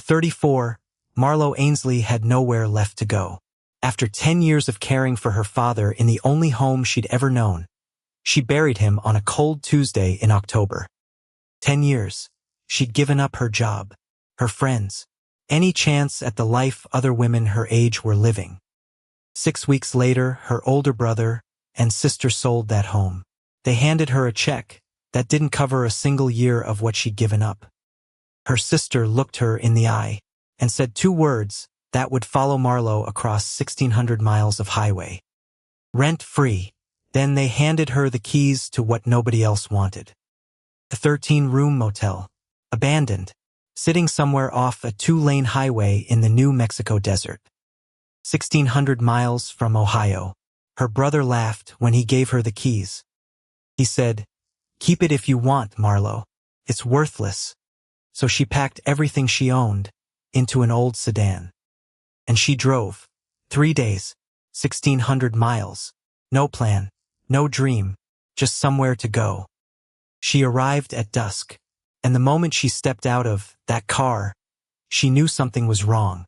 34, Marlow Ainsley had nowhere left to go. After 10 years of caring for her father in the only home she'd ever known, she buried him on a cold Tuesday in October. 10 years. She'd given up her job, her friends, any chance at the life other women her age were living. 6 weeks later, her older brother and sister sold that home. They handed her a check that didn't cover a single year of what she'd given up. Her sister looked her in the eye and said 2 words that would follow Marlow across 1,600 miles of highway. Rent-free. Then they handed her the keys to what nobody else wanted. A 13-room motel, abandoned, sitting somewhere off a 2-lane highway in the New Mexico desert. 1,600 miles from Ohio. Her brother laughed when he gave her the keys. He said, "Keep it if you want, Marlow. It's worthless." So she packed everything she owned into an old sedan. And she drove. 3 days, 1,600 miles. No plan, no dream, just somewhere to go. She arrived at dusk, and the moment she stepped out of that car, she knew something was wrong.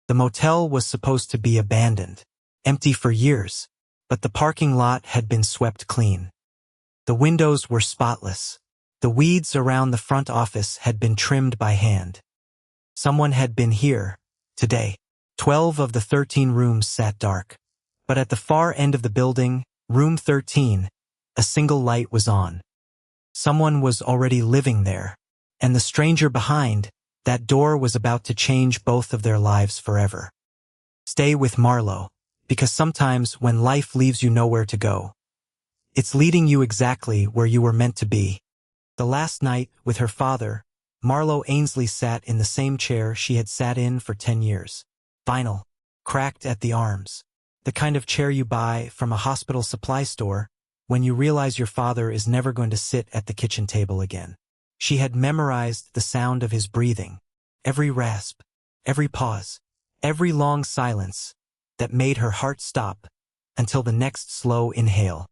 The motel was supposed to be abandoned, empty for years, but the parking lot had been swept clean. The windows were spotless. The weeds around the front office had been trimmed by hand. Someone had been here, today. 12 of the 13 rooms sat dark. But at the far end of the building, room 13, a single light was on. Someone was already living there, and the stranger behind that door was about to change both of their lives forever. Stay with Marlow, because sometimes when life leaves you nowhere to go, it's leading you exactly where you were meant to be. The last night, with her father, Marlow Ainsley sat in the same chair she had sat in for 10 years. Vinyl, cracked at the arms. The kind of chair you buy from a hospital supply store when you realize your father is never going to sit at the kitchen table again. She had memorized the sound of his breathing, every rasp, every pause, every long silence that made her heart stop until the next slow inhale.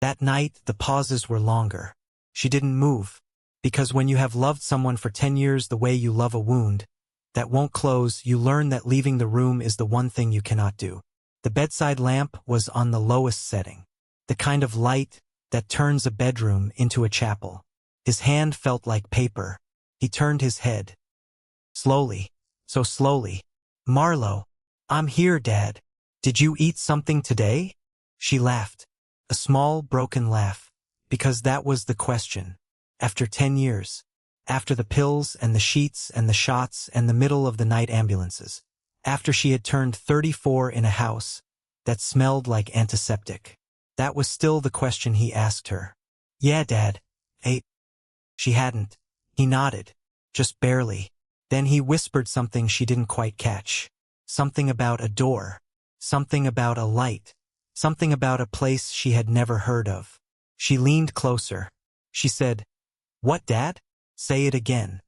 That night, the pauses were longer. She didn't move, because when you have loved someone for 10 years the way you love a wound that won't close, you learn that leaving the room is the one thing you cannot do. The bedside lamp was on the lowest setting, the kind of light that turns a bedroom into a chapel. His hand felt like paper. He turned his head. Slowly, so slowly. "Marlow, I'm here, Dad. Did you eat something today?" She laughed, a small, broken laugh, because that was the question. After 10 years, after the pills and the sheets and the shots and the middle-of-the-night ambulances, after she had turned 34 in a house that smelled like antiseptic, that was still the question he asked her. "Yeah, Dad. Ate." She hadn't. He nodded, just barely. Then he whispered something she didn't quite catch. Something about a door. Something about a light. Something about a place she had never heard of. She leaned closer. She said, "What, Dad?" "Say it again."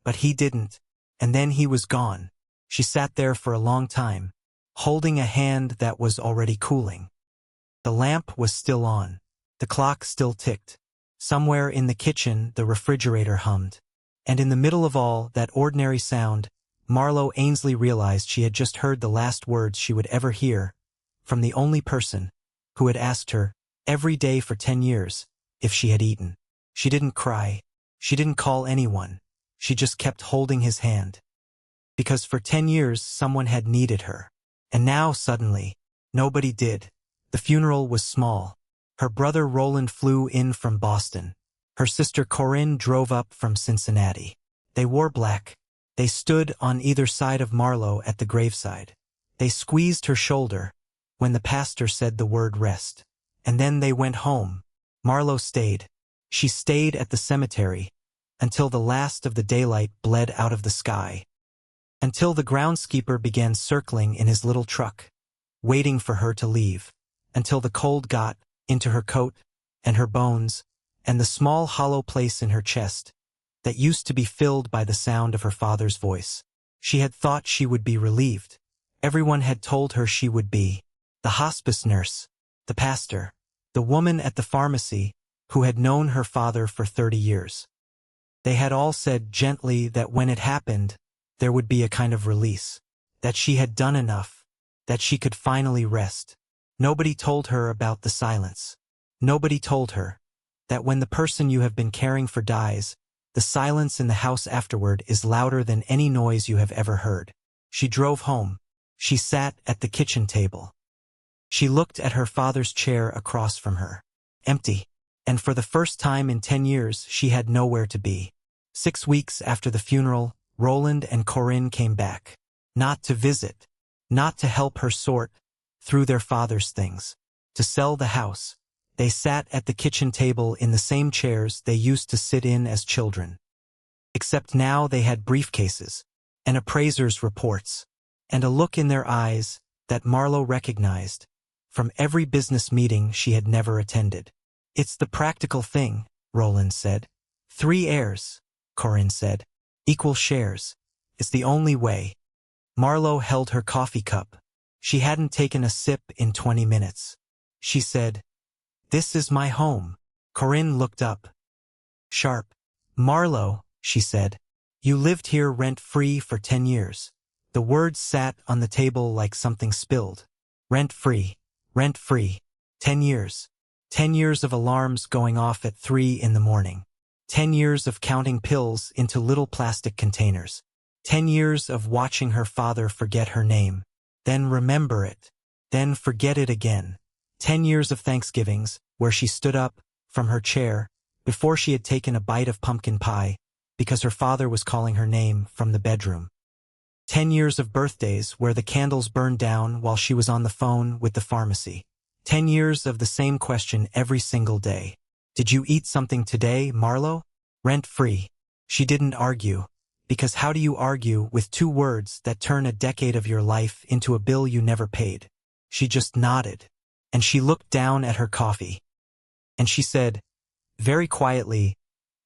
But he didn't, and then he was gone. She sat there for a long time, holding a hand that was already cooling. The lamp was still on. The clock still ticked. Somewhere in the kitchen, the refrigerator hummed. And in the middle of all that ordinary sound, Marlow Ainsley realized she had just heard the last words she would ever hear from the only person who had asked her every day for 10 years if she had eaten. She didn't cry. She didn't call anyone. She just kept holding his hand. Because for 10 years someone had needed her. And now, suddenly, nobody did. The funeral was small. Her brother Roland flew in from Boston. Her sister Corinne drove up from Cincinnati. They wore black. They stood on either side of Marlow at the graveside. They squeezed her shoulder when the pastor said the word rest. And then they went home. Marlow stayed. She stayed at the cemetery until the last of the daylight bled out of the sky. Until the groundskeeper began circling in his little truck, waiting for her to leave. Until the cold got into her coat and her bones and the small hollow place in her chest that used to be filled by the sound of her father's voice. She had thought she would be relieved. Everyone had told her she would be. The hospice nurse, the pastor, the woman at the pharmacy who had known her father for 30 years. They had all said gently that when it happened, there would be a kind of release. That she had done enough. That she could finally rest. Nobody told her about the silence. Nobody told her that when the person you have been caring for dies, the silence in the house afterward is louder than any noise you have ever heard. She drove home. She sat at the kitchen table. She looked at her father's chair across from her. Empty. And for the first time in 10 years, she had nowhere to be. 6 weeks after the funeral, Roland and Corinne came back. Not to visit. Not to help her sort through their father's things. To sell the house. They sat at the kitchen table in the same chairs they used to sit in as children. Except now they had briefcases, and appraisers' reports, and a look in their eyes that Marlow recognized from every business meeting she had never attended. It's the practical thing, Roland said. 3 heirs, Corinne said. Equal shares. It's the only way. Marlow held her coffee cup. She hadn't taken a sip in 20 minutes. She said, "This is my home." Corinne looked up. Sharp. "Marlow," she said, "you lived here rent-free for 10 years. The words sat on the table like something spilled. Rent-free. Rent-free. 10 years. 10 years of alarms going off at 3 in the morning. 10 years of counting pills into little plastic containers. 10 years of watching her father forget her name. Then remember it. Then forget it again. 10 years of Thanksgivings, where she stood up from her chair before she had taken a bite of pumpkin pie because her father was calling her name from the bedroom. 10 years of birthdays where the candles burned down while she was on the phone with the pharmacy. 10 years of the same question every single day. "Did you eat something today, Marlow?" Rent-free. She didn't argue, because how do you argue with 2 words that turn a decade of your life into a bill you never paid? She just nodded, and she looked down at her coffee. And she said, very quietly,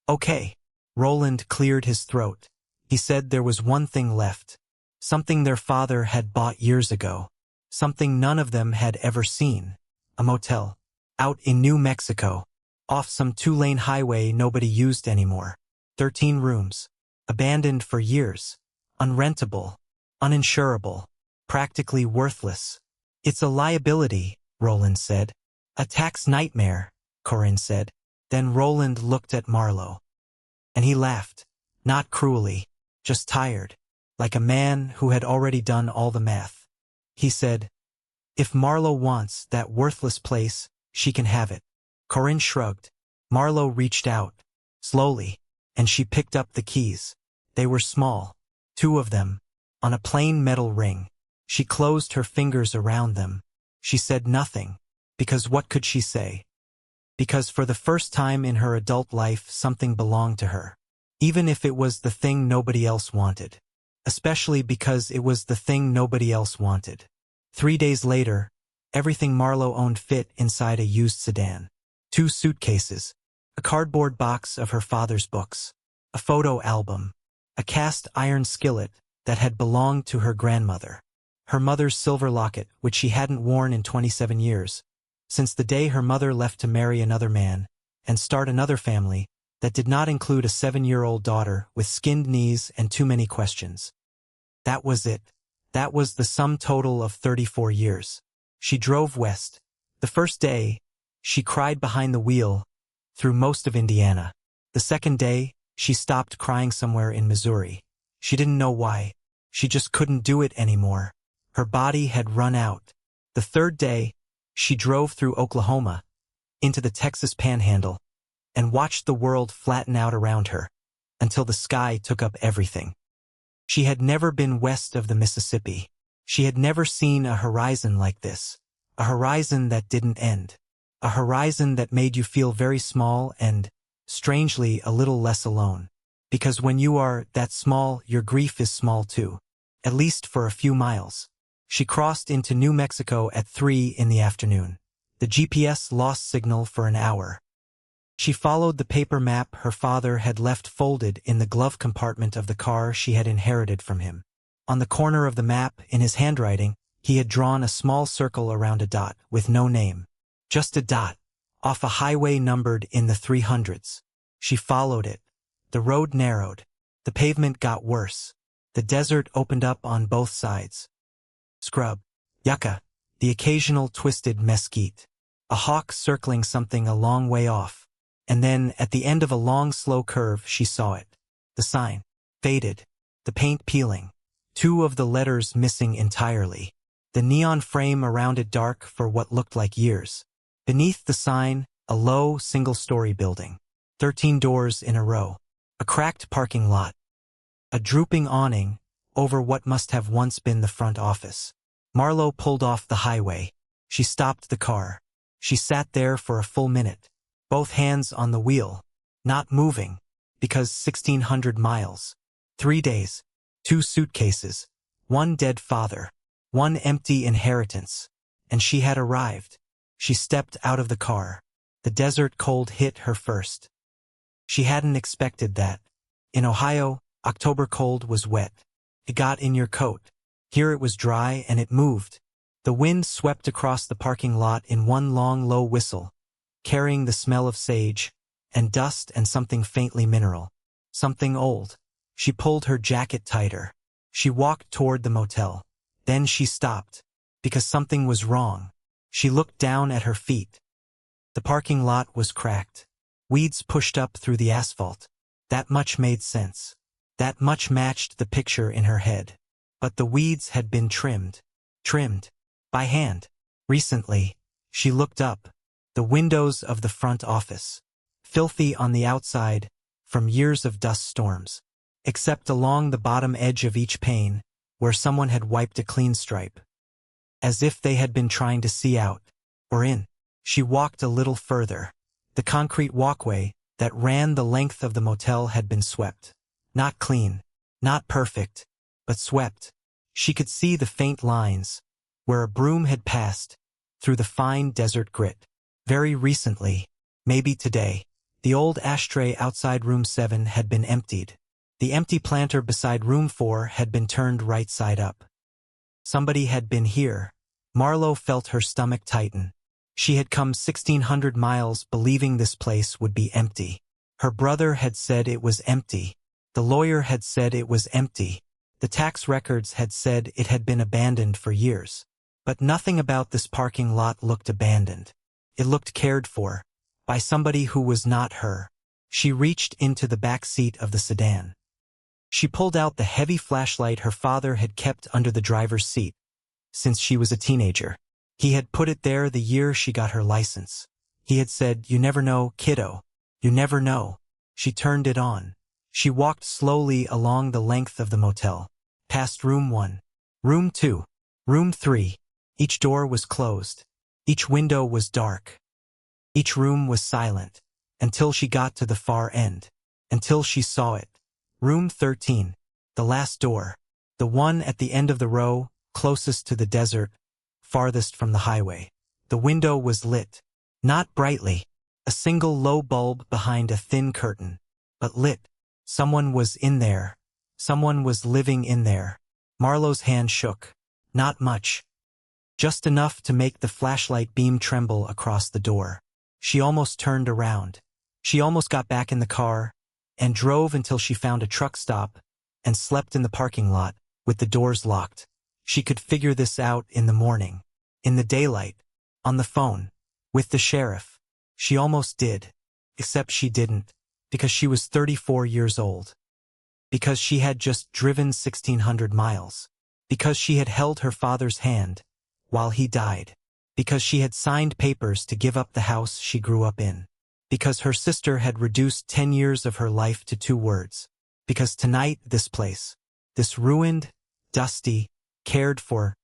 "Okay." Roland cleared his throat. He said there was one thing left. Something their father had bought years ago. Something none of them had ever seen. A motel. Out in New Mexico. Off some 2-lane highway nobody used anymore. 13 rooms. Abandoned for years. Unrentable. Uninsurable. Practically worthless. "It's a liability," Roland said. "A tax nightmare," Corinne said. Then Roland looked at Marlow. And he laughed. Not cruelly. Just tired. Like a man who had already done all the math. He said, "If Marlow wants that worthless place, she can have it." Corinne shrugged. Marlow reached out. Slowly. And she picked up the keys. They were small. 2 of them. On a plain metal ring. She closed her fingers around them. She said nothing. Because what could she say? Because for the first time in her adult life something belonged to her. Even if it was the thing nobody else wanted. Especially because it was the thing nobody else wanted. 3 days later, everything Marlow owned fit inside a used sedan. 2 suitcases. A cardboard box of her father's books. A photo album. A cast iron skillet that had belonged to her grandmother. Her mother's silver locket, which she hadn't worn in 27 years, since the day her mother left to marry another man and start another family that did not include a 7-year-old daughter with skinned knees and too many questions. That was it. That was the sum total of 34 years. She drove west. The first day, she cried behind the wheel through most of Indiana. The second day, she stopped crying somewhere in Missouri. She didn't know why. She just couldn't do it anymore. Her body had run out. The third day, she drove through Oklahoma, into the Texas Panhandle, and watched the world flatten out around her, until the sky took up everything. She had never been west of the Mississippi. She had never seen a horizon like this. A horizon that didn't end. A horizon that made you feel very small and, strangely, a little less alone. Because when you are that small, your grief is small too. At least for a few miles. She crossed into New Mexico at 3 in the afternoon. The GPS lost signal for an hour. She followed the paper map her father had left folded in the glove compartment of the car she had inherited from him. On the corner of the map, in his handwriting, he had drawn a small circle around a dot with no name. Just a dot, off a highway numbered in the 300s. She followed it. The road narrowed. The pavement got worse. The desert opened up on both sides. Scrub, yucca, the occasional twisted mesquite. A hawk circling something a long way off. And then, at the end of a long slow curve, she saw it. The sign. Faded. The paint peeling. Two of the letters missing entirely. The neon frame around it dark for what looked like years. Beneath the sign, a low, single-story building. 13 doors in a row. A cracked parking lot. A drooping awning over what must have once been the front office. Marlow pulled off the highway. She stopped the car. She sat there for a full minute, both hands on the wheel, not moving, because 1,600 miles. 3 days. 2 suitcases. 1 dead father. 1 empty inheritance. And she had arrived. She stepped out of the car. The desert cold hit her first. She hadn't expected that. In Ohio, October cold was wet. It got in your coat. Here it was dry and it moved. The wind swept across the parking lot in one long low whistle, carrying the smell of sage, and dust and something faintly mineral. Something old. She pulled her jacket tighter. She walked toward the motel. Then she stopped, because something was wrong. She looked down at her feet. The parking lot was cracked. Weeds pushed up through the asphalt. That much made sense. That much matched the picture in her head. But the weeds had been trimmed. Trimmed. By hand. Recently, she looked up. The windows of the front office. Filthy on the outside, from years of dust storms. Except along the bottom edge of each pane, where someone had wiped a clean stripe. As if they had been trying to see out, or in. She walked a little further. The concrete walkway that ran the length of the motel had been swept. Not clean, not perfect, but swept. She could see the faint lines, where a broom had passed, through the fine desert grit. Very recently, maybe today, the old ashtray outside room 7 had been emptied. The empty planter beside room 4 had been turned right side up. Somebody had been here. Marlow felt her stomach tighten. She had come 1,600 miles believing this place would be empty. Her brother had said it was empty. The lawyer had said it was empty. The tax records had said it had been abandoned for years. But nothing about this parking lot looked abandoned. It looked cared for, by somebody who was not her. She reached into the back seat of the sedan. She pulled out the heavy flashlight her father had kept under the driver's seat since she was a teenager. He had put it there the year she got her license. He had said, "You never know, kiddo. You never know." She turned it on. She walked slowly along the length of the motel, past room 1, room 2, room 3. Each door was closed. Each window was dark. Each room was silent, until she got to the far end, until she saw it. Room 13, the last door, the one at the end of the row, closest to the desert, farthest from the highway. The window was lit, not brightly, a single low bulb behind a thin curtain, but lit. Someone was in there. Someone was living in there. Marlow's hand shook. Not much. Just enough to make the flashlight beam tremble across the door. She almost turned around. She almost got back in the car and drove until she found a truck stop and slept in the parking lot with the doors locked. She could figure this out in the morning, in the daylight, on the phone, with the sheriff. She almost did, except she didn't, because she was 34 years old. Because she had just driven 1,600 miles. Because she had held her father's hand while he died. Because she had signed papers to give up the house she grew up in. Because her sister had reduced 10 years of her life to 2 words. Because tonight this place, this ruined, dusty, cared for,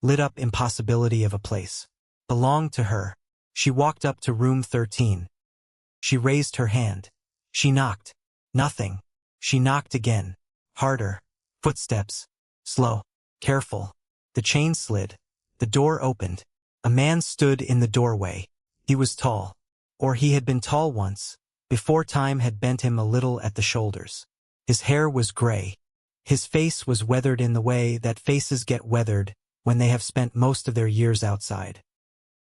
lit up impossibility of a place, belonged to her. She walked up to room 13. She raised her hand. She knocked. Nothing. She knocked again. Harder. Footsteps. Slow. Careful. The chain slid. The door opened. A man stood in the doorway. He was tall. Or he had been tall once, before time had bent him a little at the shoulders. His hair was gray. His face was weathered in the way that faces get weathered when they have spent most of their years outside.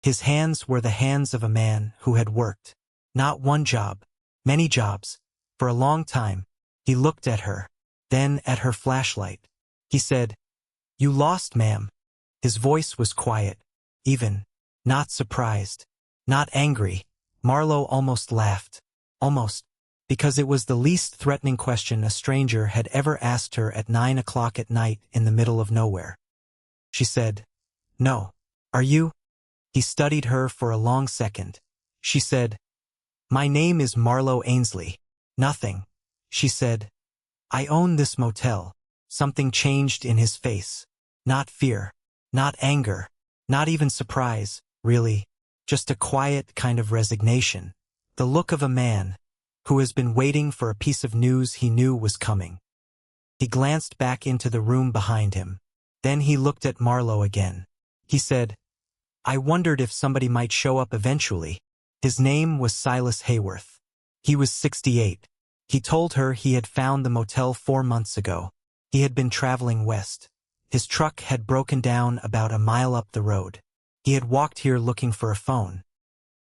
His hands were the hands of a man who had worked. Not one job. Many jobs. For a long time. He looked at her. then at her flashlight. He said, "You lost, ma'am." His voice was quiet, even, not surprised, not angry. Marlow almost laughed. Almost. Because it was the least threatening question a stranger had ever asked her at 9 o'clock at night in the middle of nowhere. She said, "No. Are you?" He studied her for a long second. She said, "My name is Marlow Ainsley." "Nothing," she said. "I own this motel." Something changed in his face. Not fear. Not anger. Not even surprise, really. Just a quiet kind of resignation. The look of a man who has been waiting for a piece of news he knew was coming. He glanced back into the room behind him. Then he looked at Marlow again. He said, "I wondered if somebody might show up eventually." His name was Silas Hayworth. He was 68. He told her he had found the motel 4 months ago. He had been traveling west. His truck had broken down about a mile up the road. He had walked here looking for a phone.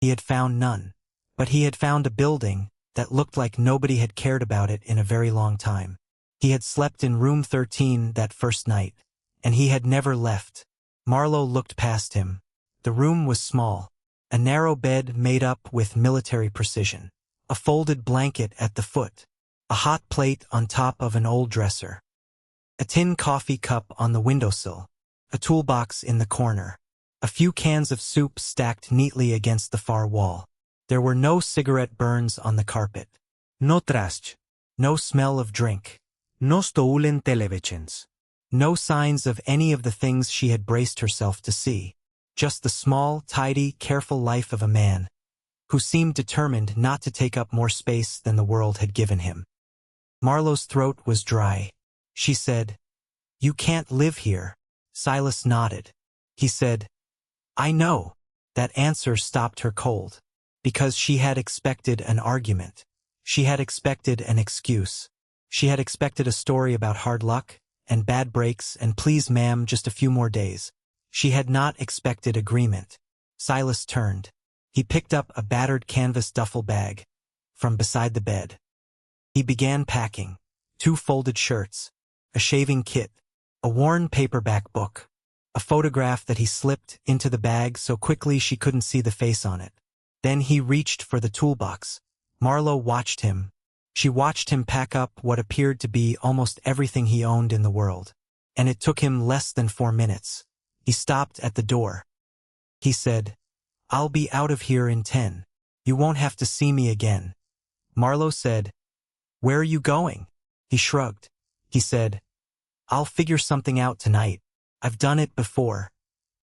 He had found none. But he had found a building that looked like nobody had cared about it in a very long time. He had slept in room 13 that first night, and he had never left. Marlow looked past him. The room was small. A narrow bed made up with military precision. A folded blanket at the foot. A hot plate on top of an old dresser. A tin coffee cup on the windowsill. A toolbox in the corner. A few cans of soup stacked neatly against the far wall. There were no cigarette burns on the carpet. No trash. No smell of drink. No stolen televisions. No signs of any of the things she had braced herself to see. Just the small, tidy, careful life of a man who seemed determined not to take up more space than the world had given him. Marlow's throat was dry. She said, "You can't live here." Silas nodded. He said, "I know." That answer stopped her cold. Because she had expected an argument. She had expected an excuse. She had expected a story about hard luck, and bad breaks, and "Please, ma'am, just a few more days." She had not expected agreement. Silas turned. He picked up a battered canvas duffel bag from beside the bed. He began packing. 2 folded shirts, a shaving kit, a worn paperback book, a photograph that he slipped into the bag so quickly she couldn't see the face on it. Then he reached for the toolbox. Marlow watched him. She watched him pack up what appeared to be almost everything he owned in the world. And it took him less than 4 minutes. He stopped at the door. He said, "I'll be out of here in 10. You won't have to see me again." Marlow said, "Where are you going?" He shrugged. He said, "I'll figure something out tonight. I've done it before."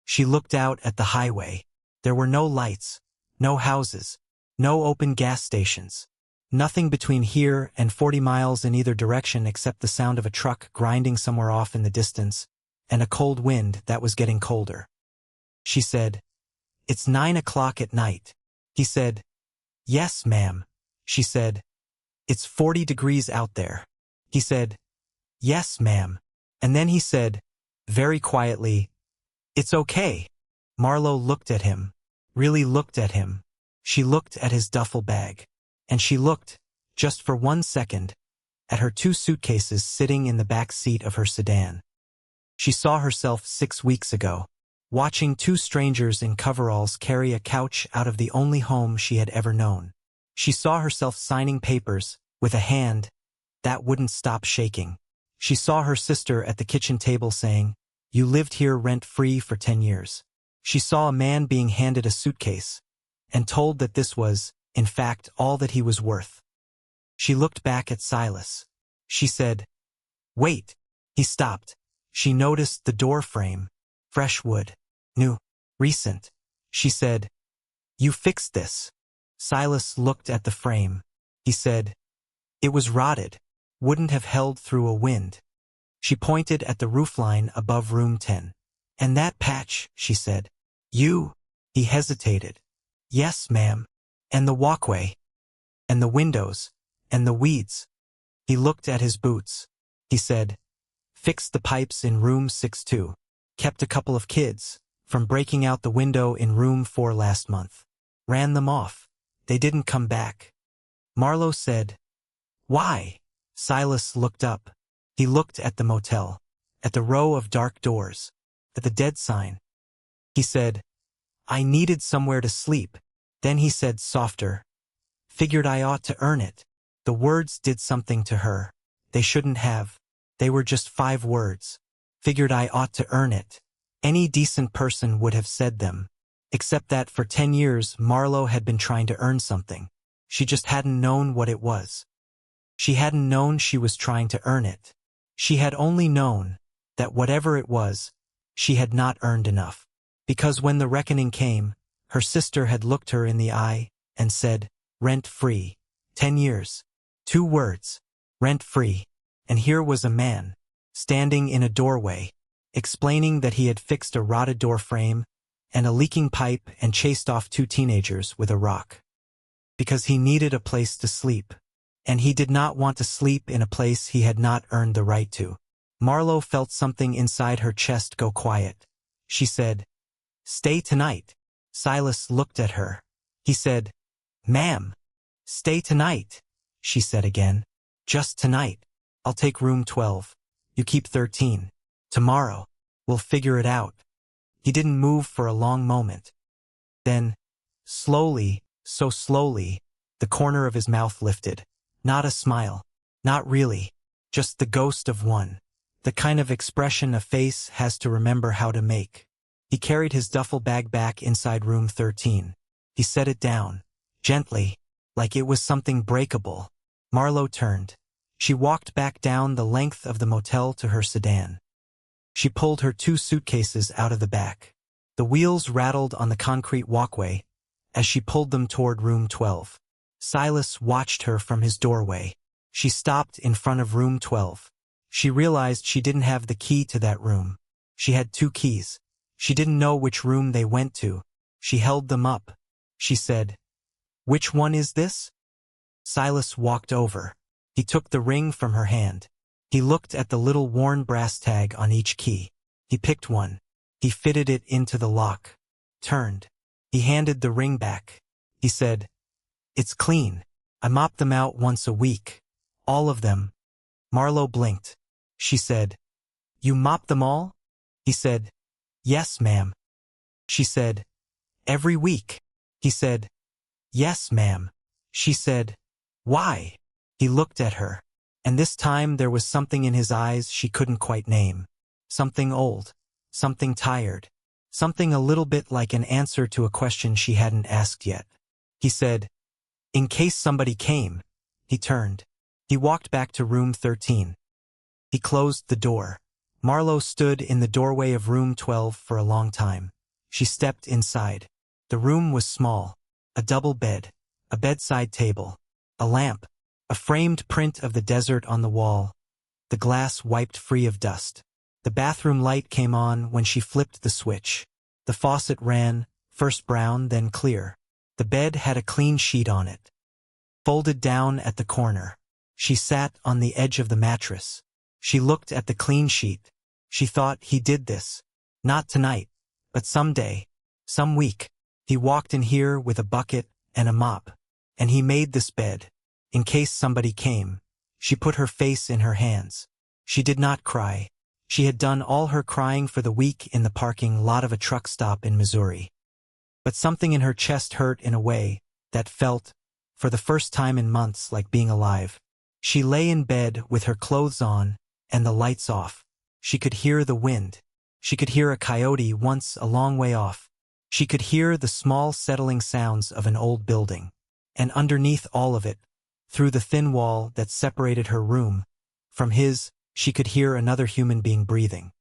She looked out at the highway. There were no lights. No houses. No open gas stations. Nothing between here and 40 miles in either direction except the sound of a truck grinding somewhere off in the distance, and a cold wind that was getting colder. She said, "It's 9 o'clock at night." He said, "Yes, ma'am." She said, "It's 40 degrees out there." He said, "Yes, ma'am." And then he said, very quietly, "It's okay." Marlow looked at him. Really looked at him. She looked at his duffel bag. And she looked, just for 1 second, at her 2 suitcases sitting in the back seat of her sedan. She saw herself 6 weeks ago, watching 2 strangers in coveralls carry a couch out of the only home she had ever known. She saw herself signing papers with a hand that wouldn't stop shaking. She saw her sister at the kitchen table saying, "You lived here rent-free for 10 years. She saw a man being handed a suitcase and told that this was, in fact, all that he was worth. She looked back at Silas. She said, "Wait." He stopped. She noticed the door frame. Fresh wood. New. Recent. She said, "You fixed this." Silas looked at the frame. He said, "It was rotted. Wouldn't have held through a wind." She pointed at the roofline above room 10. "And that patch," she said. "You?" He hesitated. "Yes, ma'am." "And the walkway?" "And the windows?" "And the weeds?" He looked at his boots. He said, "Fixed the pipes in room 6-2. Kept a couple of kids from breaking out the window in room 4 last month. Ran them off. They didn't come back." Marlow said, "Why?" Silas looked up. He looked at the motel, at the row of dark doors, at the dead sign. He said, "I needed somewhere to sleep." Then he said softer, "Figured I ought to earn it." The words did something to her. They shouldn't have. They were just 5 words. Figured I ought to earn it. Any decent person would have said them. Except that for 10 years Marlow had been trying to earn something. She just hadn't known what it was. She hadn't known she was trying to earn it. She had only known that whatever it was, she had not earned enough. Because when the reckoning came, her sister had looked her in the eye and said, "Rent-free. 10 years. 2 words. Rent-free." And here was a man, standing in a doorway, explaining that he had fixed a rotted door frame and a leaking pipe and chased off 2 teenagers with a rock. Because he needed a place to sleep. And he did not want to sleep in a place he had not earned the right to. Marlow felt something inside her chest go quiet. She said, "Stay tonight." Silas looked at her. He said, "Ma'am." "Stay tonight," she said again. "Just tonight. I'll take room 12. You keep 13. Tomorrow. We'll figure it out." He didn't move for a long moment. Then, slowly, so slowly, the corner of his mouth lifted. Not a smile. Not really. Just the ghost of one. The kind of expression a face has to remember how to make. He carried his duffel bag back inside room 13. He set it down, gently, like it was something breakable. Marlow turned. She walked back down the length of the motel to her sedan. She pulled her 2 suitcases out of the back. The wheels rattled on the concrete walkway as she pulled them toward room 12. Silas watched her from his doorway. She stopped in front of room 12. She realized she didn't have the key to that room. She had 2 keys. She didn't know which room they went to. She held them up. She said, "Which one is this?" Silas walked over. He took the ring from her hand. He looked at the little worn brass tag on each key. He picked one. He fitted it into the lock. Turned. He handed the ring back. He said, "It's clean. I mop them out once a week. All of them." Marlow blinked. She said, "You mop them all?" He said, "Yes, ma'am." She said, "Every week?" He said, "Yes, ma'am." She said, "Why?" He looked at her, and this time there was something in his eyes she couldn't quite name. Something old, something tired, something a little bit like an answer to a question she hadn't asked yet. He said, "In case somebody came." He turned. He walked back to room 13. He closed the door. Marlow stood in the doorway of room 12 for a long time. She stepped inside. The room was small. A double bed, a bedside table, a lamp, a framed print of the desert on the wall, the glass wiped free of dust. The bathroom light came on when she flipped the switch. The faucet ran, first brown, then clear. The bed had a clean sheet on it, folded down at the corner. She sat on the edge of the mattress. She looked at the clean sheet. She thought, he did this. Not tonight, but someday, some week. He walked in here with a bucket and a mop, and he made this bed. In case somebody came. She put her face in her hands. She did not cry. She had done all her crying for the week in the parking lot of a truck stop in Missouri. But something in her chest hurt in a way that felt, for the first time in months, like being alive. She lay in bed with her clothes on and the lights off. She could hear the wind. She could hear a coyote once a long way off. She could hear the small settling sounds of an old building. And underneath all of it, through the thin wall that separated her room from his, she could hear another human being breathing.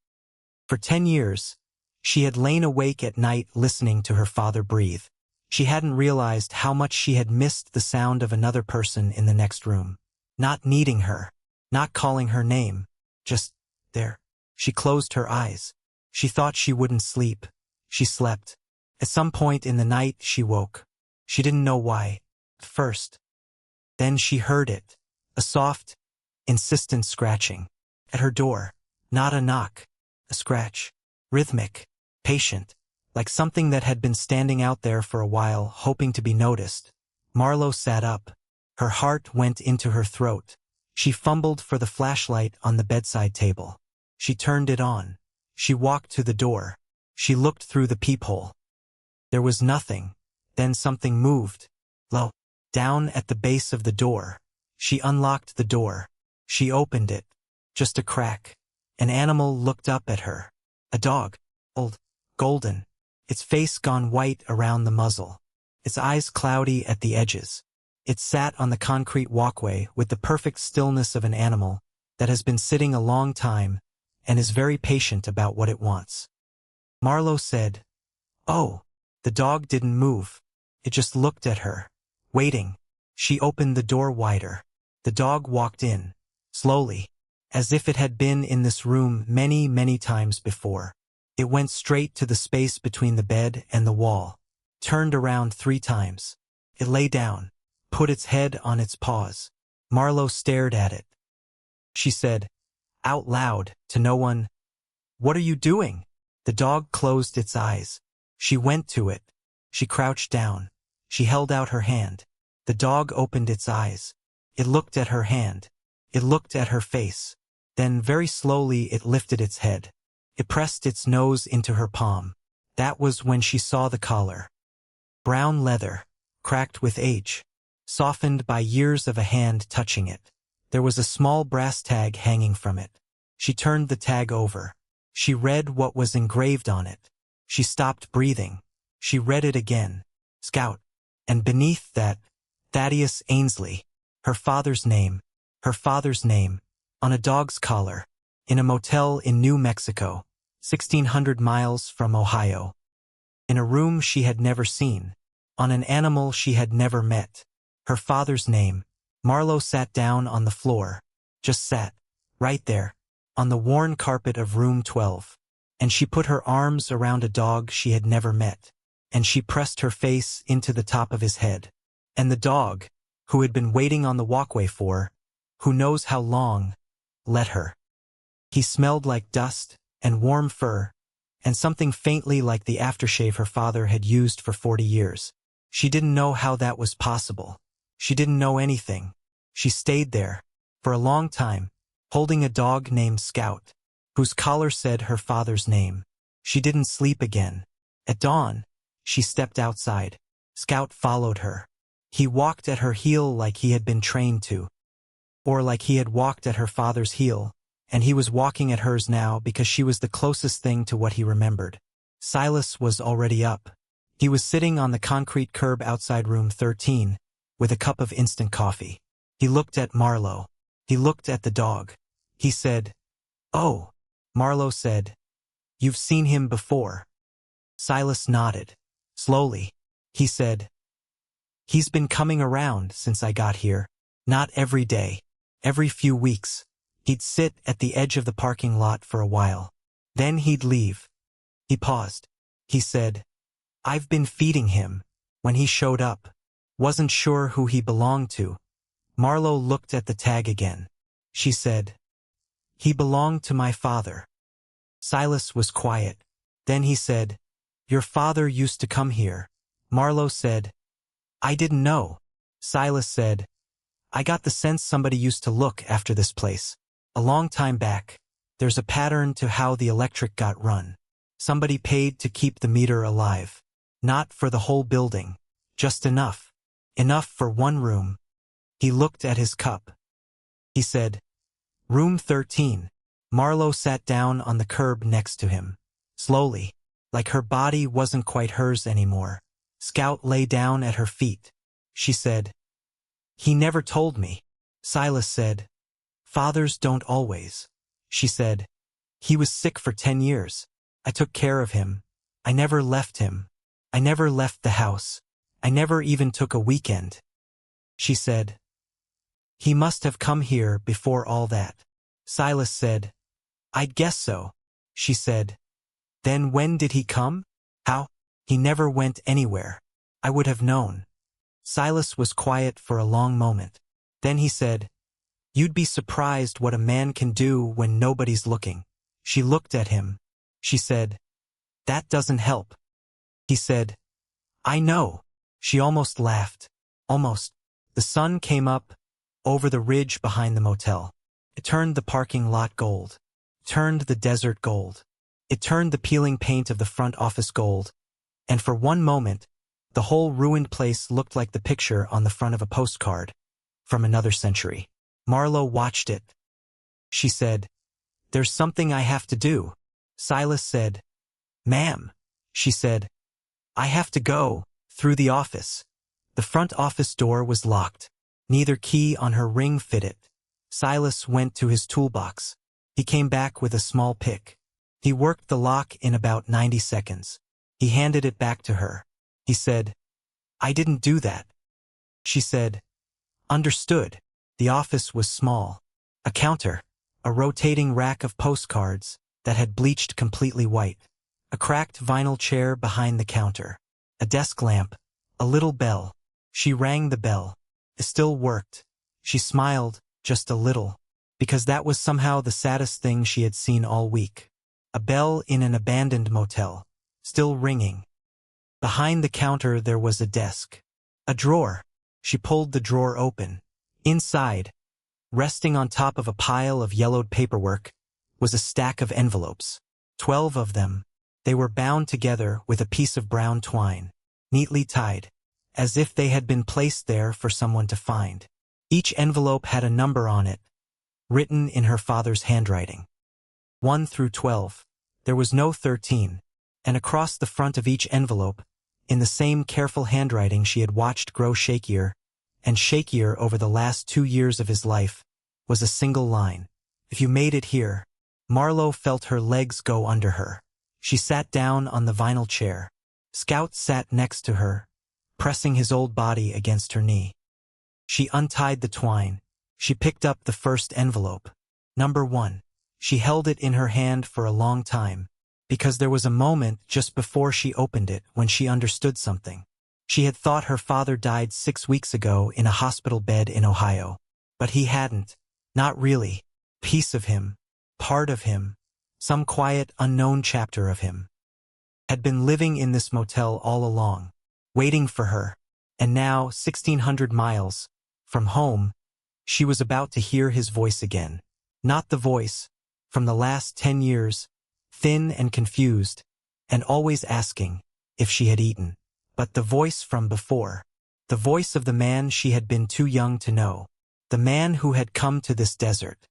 For 10 years, she had lain awake at night listening to her father breathe. She hadn't realized how much she had missed the sound of another person in the next room. Not needing her, not calling her name, just there. She closed her eyes. She thought she wouldn't sleep. She slept. At some point in the night, she woke. She didn't know why, at first. Then she heard it, a soft, insistent scratching. At her door, not a knock, a scratch, rhythmic, patient, like something that had been standing out there for a while, hoping to be noticed. Marlow sat up. Her heart went into her throat. She fumbled for the flashlight on the bedside table. She turned it on. She walked to the door. She looked through the peephole. There was nothing. Then something moved. Low, down at the base of the door. She unlocked the door. She opened it. Just a crack. An animal looked up at her. A dog. Old. Golden. Its face gone white around the muzzle. Its eyes cloudy at the edges. It sat on the concrete walkway with the perfect stillness of an animal that has been sitting a long time and is very patient about what it wants. Marlow said, "Oh." The dog didn't move. It just looked at her, waiting. She opened the door wider. The dog walked in, slowly, as if it had been in this room many, many times before. It went straight to the space between the bed and the wall, turned around 3 times. It lay down, put its head on its paws. Marlow stared at it. She said, out loud, to no one, "What are you doing?" The dog closed its eyes. She went to it. She crouched down. She held out her hand. The dog opened its eyes. It looked at her hand. It looked at her face. Then very slowly it lifted its head. It pressed its nose into her palm. That was when she saw the collar. Brown leather, cracked with age, softened by years of a hand touching it. There was a small brass tag hanging from it. She turned the tag over. She read what was engraved on it. She stopped breathing. She read it again. Scout. And beneath that, Thaddeus Ainsley. Her father's name. Her father's name. On a dog's collar. In a motel in New Mexico. 1,600 miles from Ohio. In a room she had never seen. On an animal she had never met. Her father's name. Marlow sat down on the floor. Just sat. Right there. On the worn carpet of room 12. And she put her arms around a dog she had never met. And she pressed her face into the top of his head. And the dog, who had been waiting on the walkway for, who knows how long, let her. He smelled like dust, and warm fur, and something faintly like the aftershave her father had used for 40 years. She didn't know how that was possible. She didn't know anything. She stayed there, for a long time, holding a dog named Scout, whose collar said her father's name. She didn't sleep again. At dawn, she stepped outside. Scout followed her. He walked at her heel like he had been trained to. Or like he had walked at her father's heel, and he was walking at hers now because she was the closest thing to what he remembered. Silas was already up. He was sitting on the concrete curb outside room 13, with a cup of instant coffee. He looked at Marlow. He looked at the dog. He said, "Oh." Marlow said, "You've seen him before." Silas nodded. Slowly. He said, "He's been coming around since I got here. Not every day. Every few weeks. He'd sit at the edge of the parking lot for a while. Then he'd leave." He paused. He said, "I've been feeding him. When he showed up. Wasn't sure who he belonged to." Marlow looked at the tag again. She said, "He belonged to my father." Silas was quiet. Then he said, "Your father used to come here." Marlow said, "I didn't know." Silas said, "I got the sense somebody used to look after this place. A long time back. There's a pattern to how the electric got run. Somebody paid to keep the meter alive. Not for the whole building. Just enough. Enough for one room." He looked at his cup. He said, "Room 13. Marlow sat down on the curb next to him. Slowly, like her body wasn't quite hers anymore. Scout lay down at her feet. She said, "He never told me." Silas said, "Fathers don't always." She said, "He was sick for 10 years. I took care of him. I never left him. I never left the house. I never even took a weekend." She said, "He must have come here before all that." Silas said, "I'd guess so." She said, "Then when did he come? How?" "He never went anywhere. I would have known." Silas was quiet for a long moment. Then he said, "You'd be surprised what a man can do when nobody's looking." She looked at him. She said, "That doesn't help." He said, "I know." She almost laughed. Almost. The sun came up. over the ridge behind the motel. It turned the parking lot gold. Turned the desert gold. It turned the peeling paint of the front office gold. And for one moment, the whole ruined place looked like the picture on the front of a postcard from another century. Marlow watched it. She said, "There's something I have to do." Silas said, "Ma'am." She said, "I have to go through the office." The front office door was locked. Neither key on her ring fitted. Silas went to his toolbox. He came back with a small pick. He worked the lock in about 90 seconds. He handed it back to her. He said, "I didn't do that." She said, "Understood." The office was small. A counter, a rotating rack of postcards that had bleached completely white, a cracked vinyl chair behind the counter, a desk lamp, a little bell. She rang the bell. It still worked. She smiled, just a little, because that was somehow the saddest thing she had seen all week. A bell in an abandoned motel, still ringing. Behind the counter there was a desk. A drawer. She pulled the drawer open. Inside, resting on top of a pile of yellowed paperwork, was a stack of envelopes. 12 of them. They were bound together with a piece of brown twine, neatly tied, as if they had been placed there for someone to find. Each envelope had a number on it, written in her father's handwriting. 1 through 12. There was no 13, and across the front of each envelope, in the same careful handwriting she had watched grow shakier and shakier over the last 2 years of his life, was a single line. "If you made it here." Marlow felt her legs go under her. She sat down on the vinyl chair. Scout sat next to her, pressing his old body against her knee. She untied the twine. She picked up the first envelope. Number 1. She held it in her hand for a long time, because there was a moment just before she opened it when she understood something. She had thought her father died 6 weeks ago in a hospital bed in Ohio. But he hadn't. Not really. Piece of him. Part of him. Some quiet, unknown chapter of him. Had been living in this motel all along, waiting for her. And now, 1,600 miles from home, she was about to hear his voice again. Not the voice from the last 10 years, thin and confused, and always asking if she had eaten. But the voice from before. The voice of the man she had been too young to know. The man who had come to this desert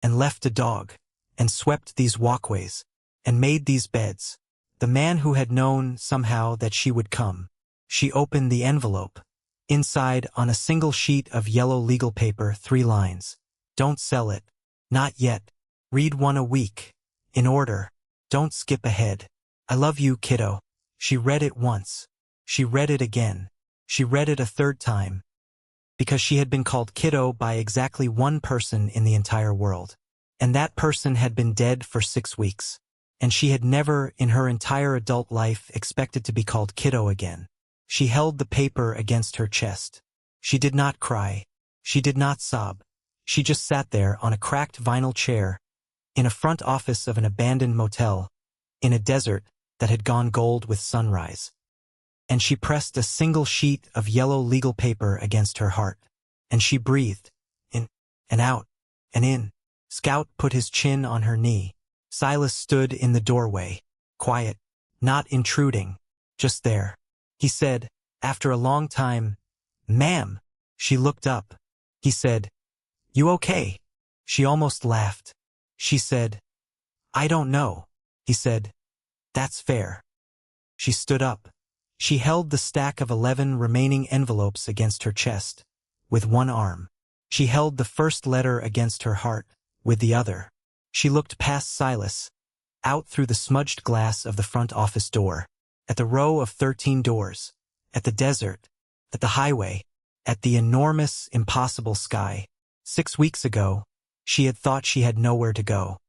and left a dog and swept these walkways and made these beds. The man who had known somehow that she would come. She opened the envelope. Inside, on a single sheet of yellow legal paper, 3 lines. "Don't sell it. Not yet. Read 1 a week. In order. Don't skip ahead. I love you, kiddo." She read it once. She read it again. She read it a 3rd time. Because she had been called kiddo by exactly one person in the entire world. And that person had been dead for 6 weeks. And she had never, in her entire adult life, expected to be called kiddo again. She held the paper against her chest. She did not cry. She did not sob. She just sat there on a cracked vinyl chair, in a front office of an abandoned motel, in a desert that had gone gold with sunrise. And she pressed a single sheet of yellow legal paper against her heart. And she breathed, in, and out, and in. Scout put his chin on her knee. Silas stood in the doorway, quiet, not intruding, just there. He said, after a long time, "Ma'am." She looked up. He said, "You okay?" She almost laughed. She said, "I don't know." He said, "That's fair." She stood up. She held the stack of 11 remaining envelopes against her chest, with one arm. She held the first letter against her heart, with the other. She looked past Silas, out through the smudged glass of the front office door, at the row of 13 doors, at the desert, at the highway, at the enormous, impossible sky. 6 weeks ago, she had thought she had nowhere to go.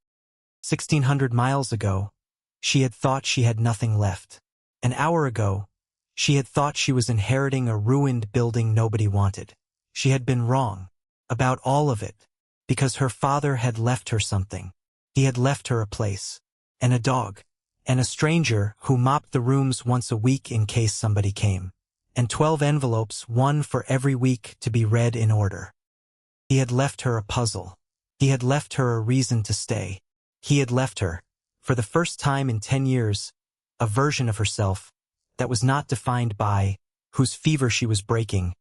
1,600 miles ago, she had thought she had nothing left. An hour ago, she had thought she was inheriting a ruined building nobody wanted. She had been wrong about all of it, because her father had left her something. He had left her a place, and a dog, and a stranger who mopped the rooms once a week in case somebody came, and 12 envelopes, 1 for every week, to be read in order. He had left her a puzzle. He had left her a reason to stay. He had left her, for the first time in 10 years, a version of herself that was not defined by whose fever she was breaking,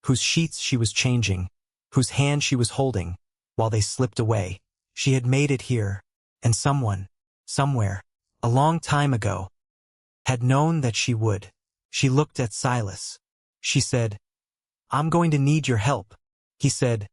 whose sheets she was changing, whose hand she was holding, while they slipped away. She had made it here, and someone, somewhere, a long time ago, had known that she would. She looked at Silas. She said, "I'm going to need your help." He said,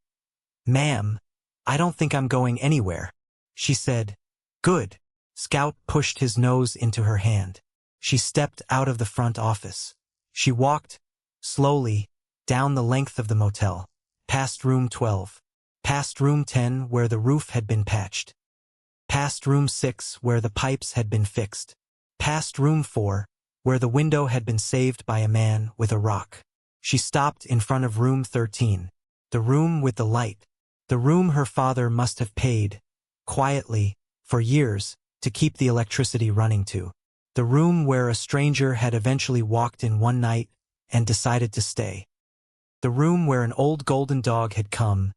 "Ma'am, I don't think I'm going anywhere." She said, "Good." Scout pushed his nose into her hand. She stepped out of the front office. She walked, slowly, down the length of the motel, past room 12, past room 10 where the roof had been patched, past room 6 where the pipes had been fixed, past room 4 where the window had been saved by a man with a rock. She stopped in front of room 13, the room with the light, the room her father must have paid, quietly, for years, to keep the electricity running to. The room where a stranger had eventually walked in one night and decided to stay. The room where an old golden dog had come,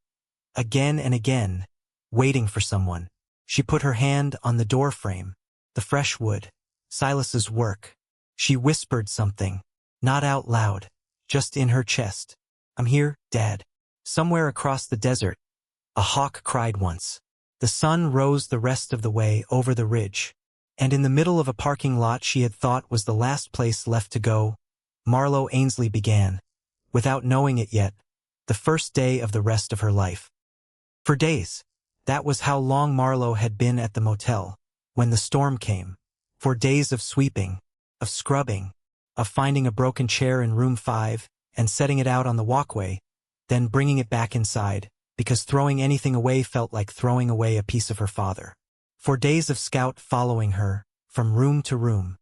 again and again, waiting for someone. She put her hand on the door frame, the fresh wood, Silas's work. She whispered something, not out loud, just in her chest. "I'm here, Dad." Somewhere across the desert, a hawk cried once. The sun rose the rest of the way over the ridge, and in the middle of a parking lot she had thought was the last place left to go, Marlow Ainsley began, without knowing it yet, the first day of the rest of her life. For days, that was how long Marlow had been at the motel, when the storm came. For days of sweeping, of scrubbing, of finding a broken chair in room 5 and setting it out on the walkway, then bringing it back inside, because throwing anything away felt like throwing away a piece of her father. For days of Scout following her, from room to room,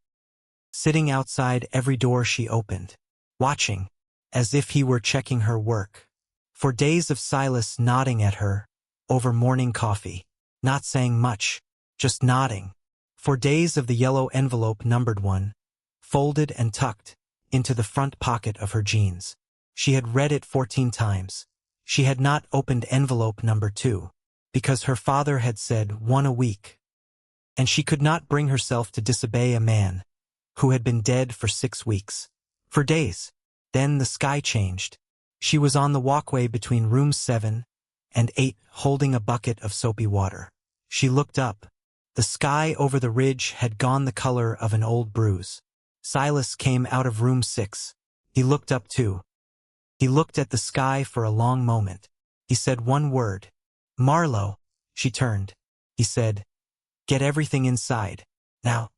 sitting outside every door she opened, watching, as if he were checking her work. For days of Silas nodding at her, over morning coffee, not saying much, just nodding. For days of the yellow envelope numbered 1, folded and tucked, into the front pocket of her jeans. She had read it 14 times. She had not opened envelope number 2, because her father had said 1 a week. And she could not bring herself to disobey a man who had been dead for 6 weeks. For days. Then the sky changed. She was on the walkway between rooms 7 and 8, holding a bucket of soapy water. She looked up. The sky over the ridge had gone the color of an old bruise. Silas came out of room 6. He looked up too. He looked at the sky for a long moment. He said one word. "Marlow." She turned. He said, "Get everything inside. Now."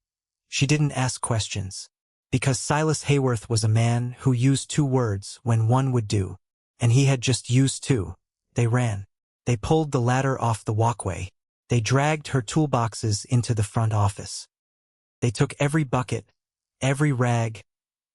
She didn't ask questions. Because Silas Hayworth was a man who used 2 words when 1 would do, and he had just used 2. They ran. They pulled the ladder off the walkway. They dragged her toolboxes into the front office. They took every bucket, every rag,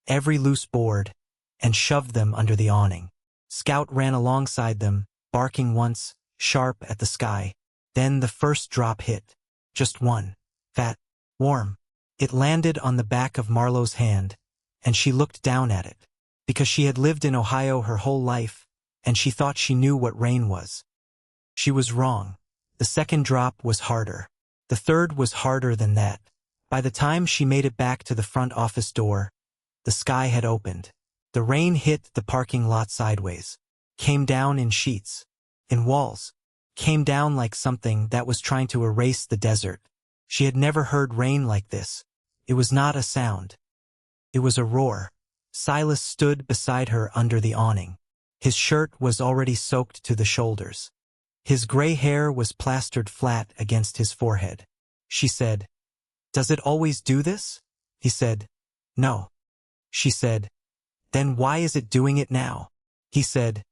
every loose board, and shoved them under the awning. Scout ran alongside them, barking once, sharp at the sky. Then the first drop hit. Just one. Fat. Warm. It landed on the back of Marlow's hand, and she looked down at it. Because she had lived in Ohio her whole life, and she thought she knew what rain was. She was wrong. The second drop was harder. The third was harder than that. By the time she made it back to the front office door, the sky had opened. The rain hit the parking lot sideways, came down in sheets, in walls, came down like something that was trying to erase the desert. She had never heard rain like this. It was not a sound. It was a roar. Silas stood beside her under the awning. His shirt was already soaked to the shoulders. His gray hair was plastered flat against his forehead. She said, "Does it always do this?" He said, "No." She said, "Then why is it doing it now?" He said,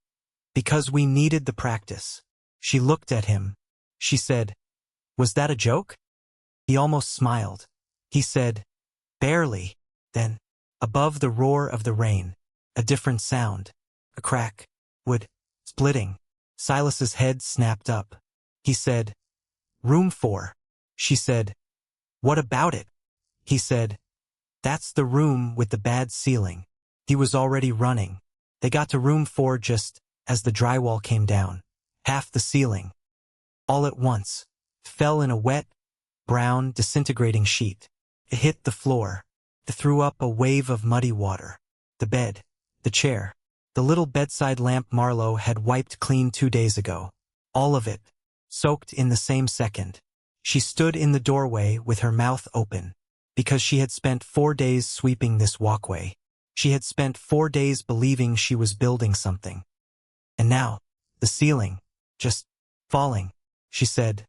"Because we needed the practice." She looked at him. She said, "Was that a joke?" He almost smiled. He said, "Barely." Then, above the roar of the rain, a different sound. A crack. Wood. Splitting. Silas's head snapped up. He said, "Room 4. She said, "What about it?" He said, "That's the room with the bad ceiling." He was already running. They got to room 4 just as the drywall came down. Half the ceiling, all at once, fell in a wet, brown, disintegrating sheet. It hit the floor. It threw up a wave of muddy water. The bed, the chair, the little bedside lamp Marlow had wiped clean 2 days ago. All of it, soaked in the same second. She stood in the doorway with her mouth open, because she had spent 4 days sweeping this walkway. She had spent 4 days believing she was building something. And now, the ceiling, just falling. She said,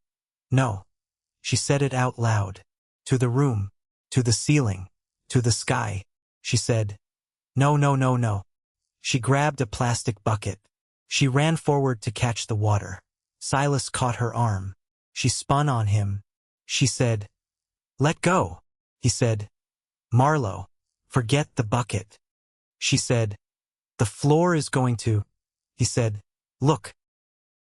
"No." She said it out loud. To the room, to the ceiling, to the sky. She said, "No, no, no, no." She grabbed a plastic bucket. She ran forward to catch the water. Silas caught her arm. She spun on him. She said, "Let go." He said, "Marlow, forget the bucket." She said, "The floor is going to." He said, "Look."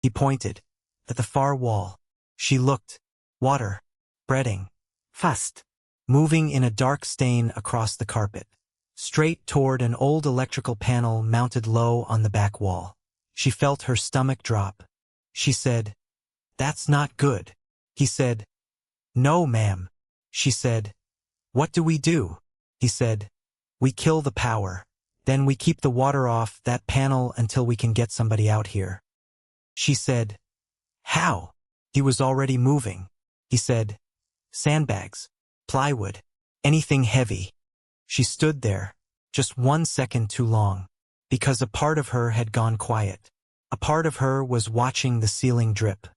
He pointed at the far wall. She looked. Water, spreading, fast, moving in a dark stain across the carpet, straight toward an old electrical panel mounted low on the back wall. She felt her stomach drop. She said, "That's not good." He said, "No, ma'am." She said, "What do we do?" He said, "We kill the power. Then we keep the water off that panel until we can get somebody out here." She said, "How?" He was already moving. He said, "Sandbags, plywood, anything heavy." She stood there, just 1 second too long, because a part of her had gone quiet. A part of her was watching the ceiling drip.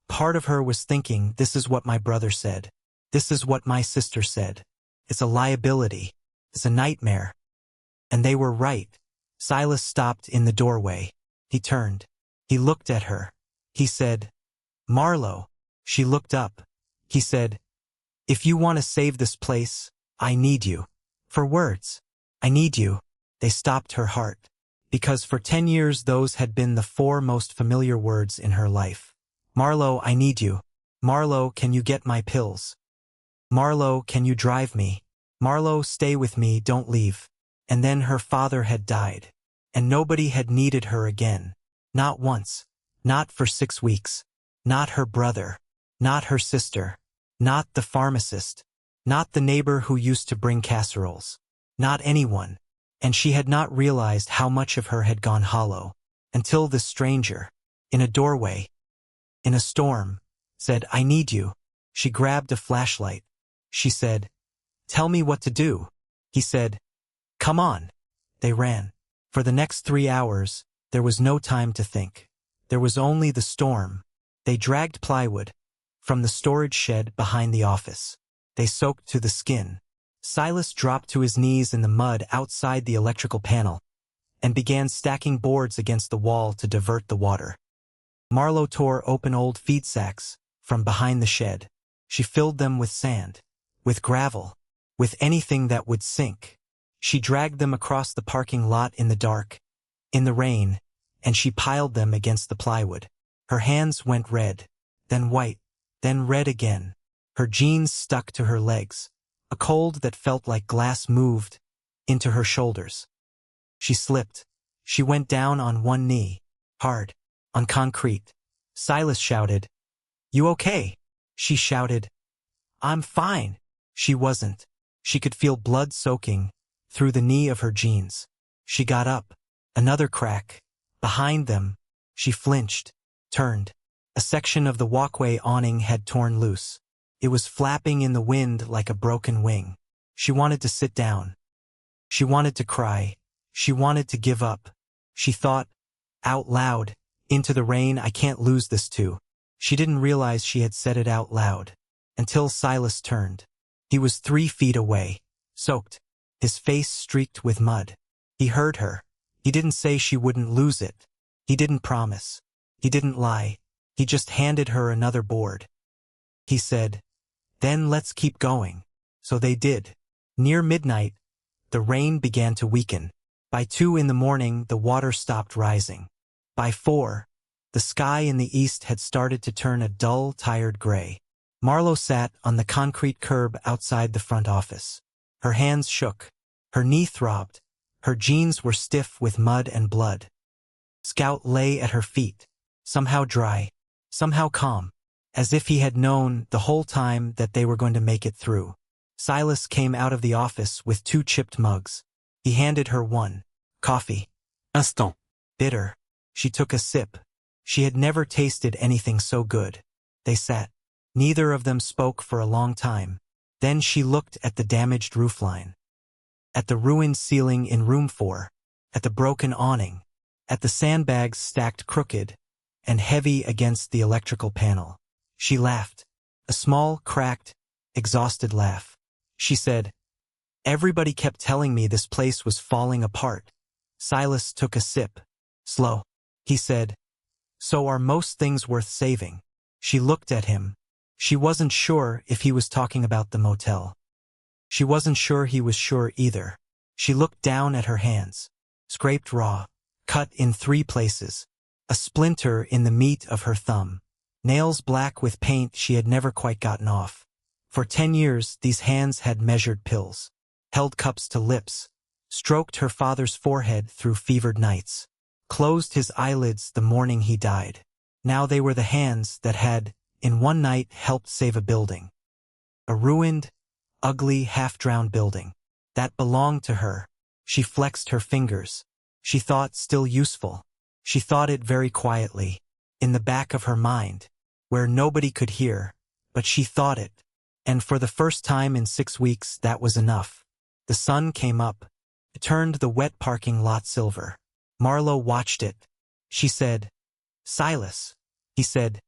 Part of her was thinking, this is what my brother said. This is what my sister said. It's a liability. It's a nightmare. And they were right. Silas stopped in the doorway. He turned. He looked at her. He said, "Marlow." She looked up. He said, "If you want to save this place, I need you." For words. I need you. They stopped her heart. Because for 10 years those had been the 4 most familiar words in her life. Marlow, I need you. Marlow, can you get my pills? Marlow, can you drive me? Marlow, stay with me, don't leave. And then her father had died. And nobody had needed her again. Not once. Not for 6 weeks. Not her brother. Not her sister. Not the pharmacist. Not the neighbor who used to bring casseroles. Not anyone. And she had not realized how much of her had gone hollow. Until this stranger, in a doorway, in a storm, said, "I need you." She grabbed a flashlight. She said, "Tell me what to do." He said, "Come on." They ran. For the next 3 hours, there was no time to think. There was only the storm. They dragged plywood from the storage shed behind the office. They soaked to the skin. Silas dropped to his knees in the mud outside the electrical panel and began stacking boards against the wall to divert the water. Marlow tore open old feed sacks from behind the shed. She filled them with sand, with gravel, with anything that would sink. She dragged them across the parking lot in the dark, in the rain, and she piled them against the plywood. Her hands went red, then white, then red again. Her jeans stuck to her legs. A cold that felt like glass moved into her shoulders. She slipped. She went down on one knee, hard, on concrete. Silas shouted, "You okay?" She shouted, "I'm fine." She wasn't. She could feel blood soaking through the knee of her jeans. She got up. Another crack. Behind them, she flinched, turned. A section of the walkway awning had torn loose. It was flapping in the wind like a broken wing. She wanted to sit down. She wanted to cry. She wanted to give up. She thought, out loud, into the rain, "I can't lose this too." She didn't realize she had said it out loud, until Silas turned. He was 3 feet away, soaked, his face streaked with mud. He heard her. He didn't say she wouldn't lose it. He didn't promise. He didn't lie. He just handed her another board. He said, "Then let's keep going." So they did. Near midnight, the rain began to weaken. By 2 in the morning, the water stopped rising. By 4, the sky in the east had started to turn a dull, tired gray. Marlow sat on the concrete curb outside the front office. Her hands shook. Her knee throbbed. Her jeans were stiff with mud and blood. Scout lay at her feet, somehow dry, somehow calm, as if he had known the whole time that they were going to make it through. Silas came out of the office with 2 chipped mugs. He handed her one. Coffee. Instant. Bitter. She took a sip. She had never tasted anything so good. They sat. Neither of them spoke for a long time. Then she looked at the damaged roofline, at the ruined ceiling in room 4, at the broken awning, at the sandbags stacked crooked and heavy against the electrical panel. She laughed. A small, cracked, exhausted laugh. She said, "Everybody kept telling me this place was falling apart." Silas took a sip. Slow. He said, "So are most things worth saving?" She looked at him. She wasn't sure if he was talking about the motel. She wasn't sure he was sure either. She looked down at her hands. Scraped raw. Cut in 3 places. A splinter in the meat of her thumb. Nails black with paint she had never quite gotten off. For 10 years, these hands had measured pills, held cups to lips, stroked her father's forehead through fevered nights, closed his eyelids the morning he died. Now they were the hands that had, in one night, helped save a building. A ruined, ugly, half-drowned building. That belonged to her. She flexed her fingers. She thought still useful. She thought it very quietly, in the back of her mind, where nobody could hear, but she thought it. And for the first time in 6 weeks, that was enough. The sun came up. It turned the wet parking lot silver. Marlow watched it. She said, "Silas." He said,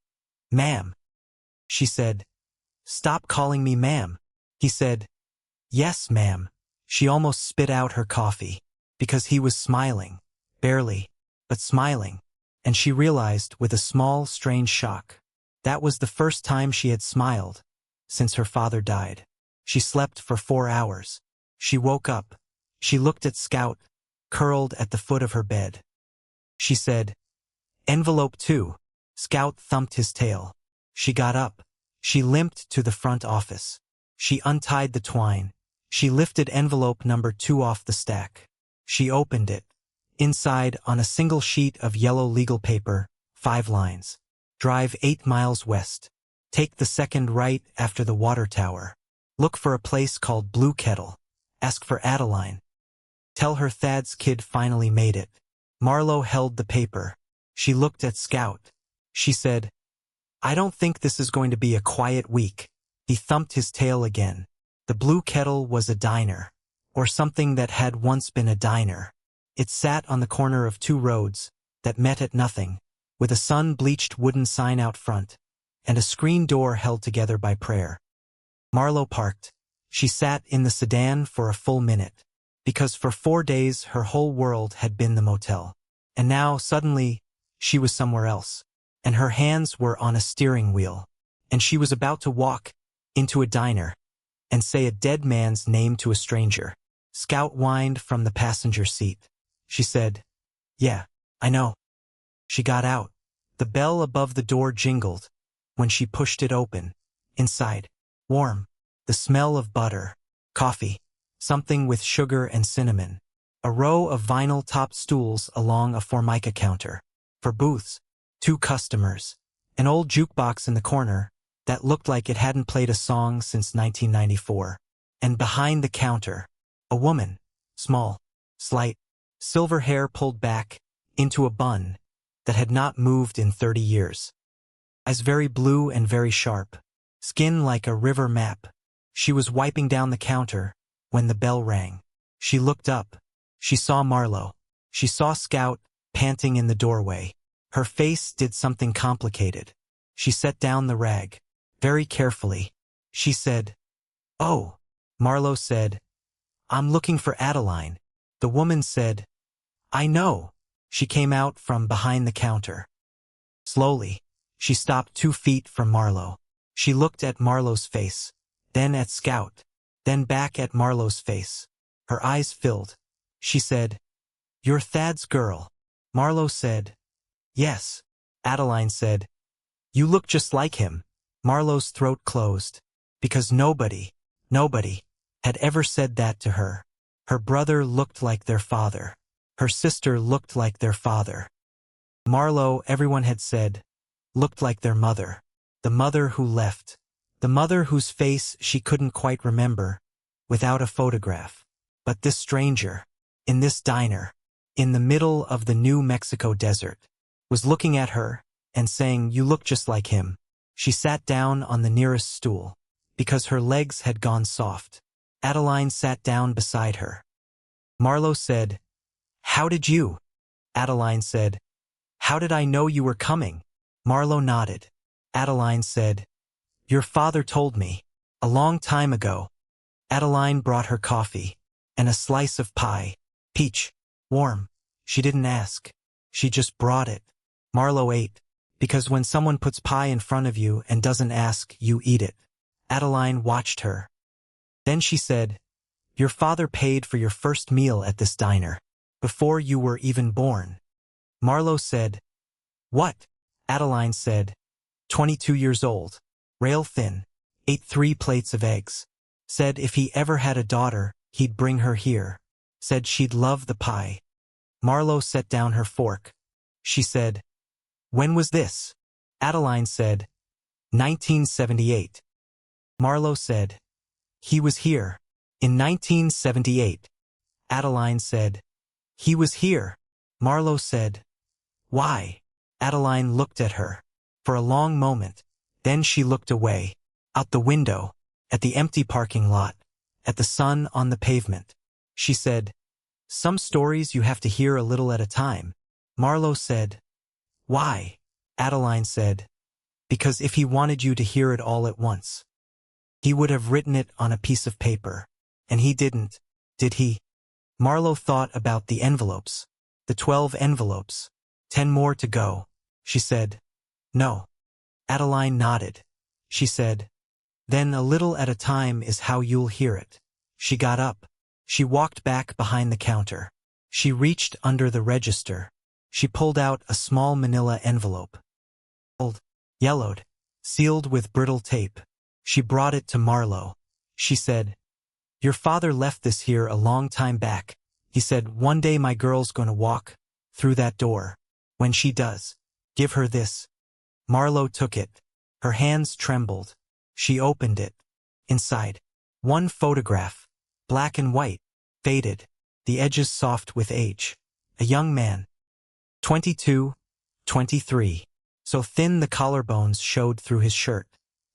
"Ma'am." She said, "Stop calling me ma'am." He said, "Yes, ma'am." She almost spit out her coffee, because he was smiling, barely, but smiling, and she realized with a small, strange shock. That was the first time she had smiled since her father died. She slept for 4 hours. She woke up. She looked at Scout, curled at the foot of her bed. She said, "Envelope 2. Scout thumped his tail. She got up. She limped to the front office. She untied the twine. She lifted envelope number 2 off the stack. She opened it. Inside, on a single sheet of yellow legal paper, 5 lines. Drive 8 miles west. Take the second right after the water tower. Look for a place called Blue Kettle. Ask for Adeline. Tell her Thad's kid finally made it." Marlow held the paper. She looked at Scout. She said, "I don't think this is going to be a quiet week." He thumped his tail again. The Blue Kettle was a diner, or something that had once been a diner. It sat on the corner of 2 roads that met at nothing, with a sun-bleached wooden sign out front, and a screen door held together by prayer. Marlow parked. She sat in the sedan for a full minute, because for 4 days her whole world had been the motel. And now, suddenly, she was somewhere else, and her hands were on a steering wheel, and she was about to walk into a diner and say a dead man's name to a stranger. Scout whined from the passenger seat. She said, "Yeah, I know." She got out. The bell above the door jingled. When she pushed it open, inside, warm, the smell of butter, coffee, something with sugar and cinnamon, a row of vinyl-topped stools along a Formica counter. For booths, 2 customers, an old jukebox in the corner that looked like it hadn't played a song since 1994, and behind the counter, a woman, small, slight, silver hair pulled back into a bun that had not moved in 30 years. Eyes very blue and very sharp, skin like a river map. She was wiping down the counter when the bell rang. She looked up. She saw Marlow. She saw Scout panting in the doorway. Her face did something complicated. She set down the rag. Very carefully. She said, "Oh." Marlow said, "I'm looking for Adeline." The woman said, "I know." She came out from behind the counter. Slowly, she stopped 2 feet from Marlow. She looked at Marlow's face, then at Scout, then back at Marlow's face. Her eyes filled. She said, "You're Thad's girl." Marlow said, "Yes." Adeline said, "You look just like him." Marlow's throat closed, because nobody had ever said that to her. Her brother looked like their father. Her sister looked like their father. Marlow, everyone had said, looked like their mother. The mother who left. The mother whose face she couldn't quite remember, without a photograph. But this stranger, in this diner, in the middle of the New Mexico desert, was looking at her and saying, "You look just like him." She sat down on the nearest stool, because her legs had gone soft. Adeline sat down beside her. Marlow said, "How did you?" Adeline said, "How did I know you were coming?" Marlow nodded. Adeline said, "Your father told me, a long time ago." Adeline brought her coffee, and a slice of pie. Peach, warm. She didn't ask. She just brought it. Marlow ate, because when someone puts pie in front of you and doesn't ask, you eat it. Adeline watched her. Then she said, "Your father paid for your first meal at this diner, before you were even born." Marlow said, "What?" Adeline said, 22 years old, rail thin, ate 3 plates of eggs. Said if he ever had a daughter, he'd bring her here. Said she'd love the pie. Marlow set down her fork. She said, "When was this?" Adeline said, 1978. Marlow said, "He was here. In 1978. Adeline said, "He was here." Marlow said, "Why?" Adeline looked at her for a long moment. Then she looked away, out the window, at the empty parking lot, at the sun on the pavement. She said, "Some stories you have to hear a little at a time." Marlow said, "Why?" Adeline said, "Because if he wanted you to hear it all at once, he would have written it on a piece of paper. And he didn't, did he?" Marlow thought about the envelopes. The 12 envelopes. 10 more to go. She said, "No." Adeline nodded. She said, "Then a little at a time is how you'll hear it." She got up. She walked back behind the counter. She reached under the register. She pulled out a small manila envelope. Old, yellowed, sealed with brittle tape. She brought it to Marlow. She said, "Your father left this here a long time back. He said, one day my girl's gonna walk through that door. When she does, give her this." Marlow took it. Her hands trembled. She opened it. Inside, one photograph, black and white, faded, the edges soft with age. A young man. 22, 23. So thin the collarbones showed through his shirt.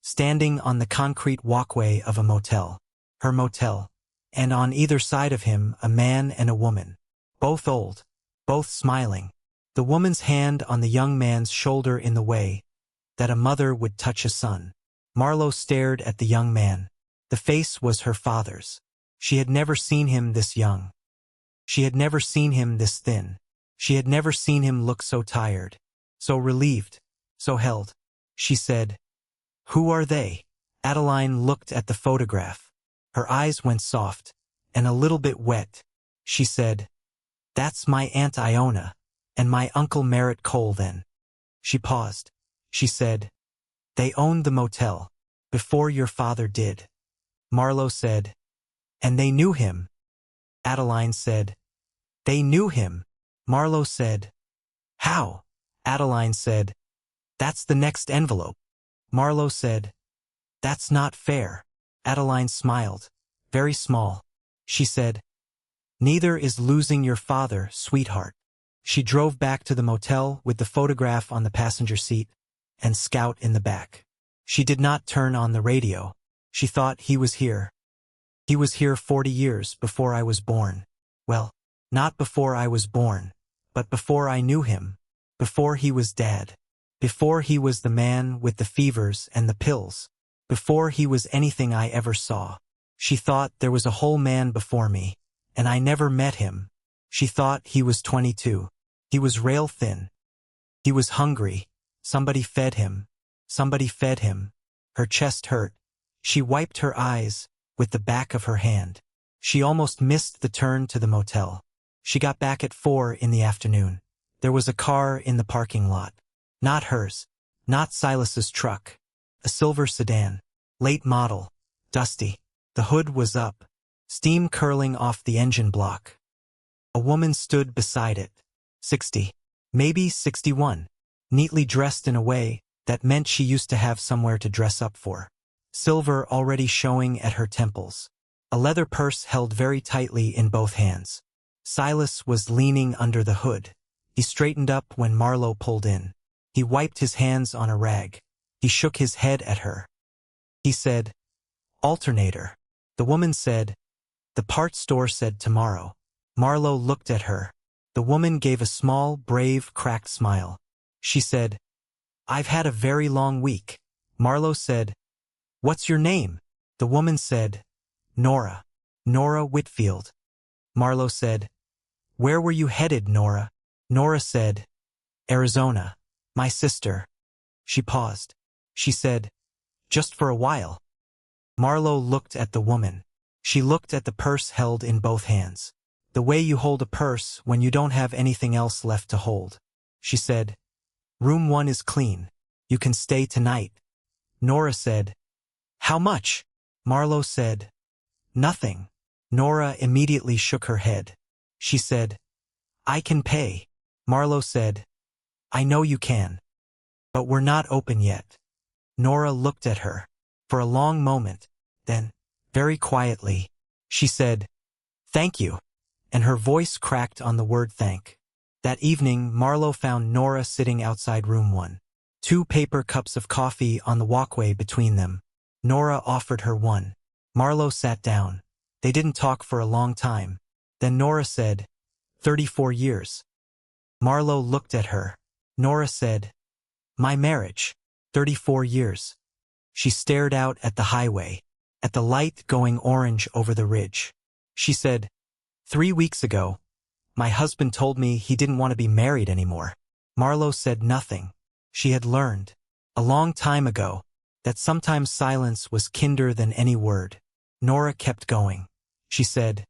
Standing on the concrete walkway of a motel. Her motel. And on either side of him a man and a woman. Both old. Both smiling. The woman's hand on the young man's shoulder in the way that a mother would touch a son. Marlow stared at the young man. The face was her father's. She had never seen him this young. She had never seen him this thin. She had never seen him look so tired, so relieved, so held. She said, "Who are they?" Adeline looked at the photograph. Her eyes went soft, and a little bit wet. She said, "That's my Aunt Iona, and my Uncle Merritt Cole then." She paused. She said, "They owned the motel, before your father did." Marlow said, "And they knew him?" Adeline said, "They knew him." Marlow said, "How?" Adeline said, "That's the next envelope." Marlow said, "That's not fair." Adeline smiled, very small. She said, "Neither is losing your father, sweetheart." She drove back to the motel with the photograph on the passenger seat and Scout in the back. She did not turn on the radio. She thought he was here. He was here 40 years before I was born. Well, not before I was born, but before I knew him. Before he was Dad. Before he was the man with the fevers and the pills. Before he was anything I ever saw. She thought there was a whole man before me, and I never met him. She thought he was 22. He was rail thin. He was hungry. Somebody fed him. Somebody fed him. Her chest hurt. She wiped her eyes with the back of her hand. She almost missed the turn to the motel. She got back at 4 in the afternoon. There was a car in the parking lot. Not hers. Not Silas's truck. A silver sedan. Late model. Dusty. The hood was up. Steam curling off the engine block. A woman stood beside it. 60. maybe 61. Neatly dressed in a way that meant she used to have somewhere to dress up for. Silver already showing at her temples. A leather purse held very tightly in both hands. Silas was leaning under the hood. He straightened up when Marlow pulled in. He wiped his hands on a rag. He shook his head at her. He said, "Alternator." The woman said, "The parts store said tomorrow." Marlow looked at her. The woman gave a small, brave, cracked smile. She said, "I've had a very long week." Marlow said, "What's your name?" The woman said, "Nora. Nora Whitfield." Marlow said, "Where were you headed, Nora?" Nora said, "Arizona. My sister." She paused. She said, "Just for a while." Marlow looked at the woman. She looked at the purse held in both hands. The way you hold a purse when you don't have anything else left to hold. She said, "Room 1 is clean. You can stay tonight." Nora said, "How much?" Marlow said, "Nothing." Nora immediately shook her head. She said, "I can pay." Marlow said, "I know you can. But we're not open yet." Nora looked at her for a long moment. Then, very quietly, she said, "Thank you." And her voice cracked on the word thank. That evening, Marlow found Nora sitting outside room 1. 2 paper cups of coffee on the walkway between them. Nora offered her one. Marlow sat down. They didn't talk for a long time. Then Nora said, 34 years. Marlow looked at her. Nora said, "My marriage. 34 years." She stared out at the highway, at the light going orange over the ridge. She said, 3 weeks ago, my husband told me he didn't want to be married anymore. Marlow said nothing. She had learned, a long time ago, that sometimes silence was kinder than any word. Nora kept going. She said,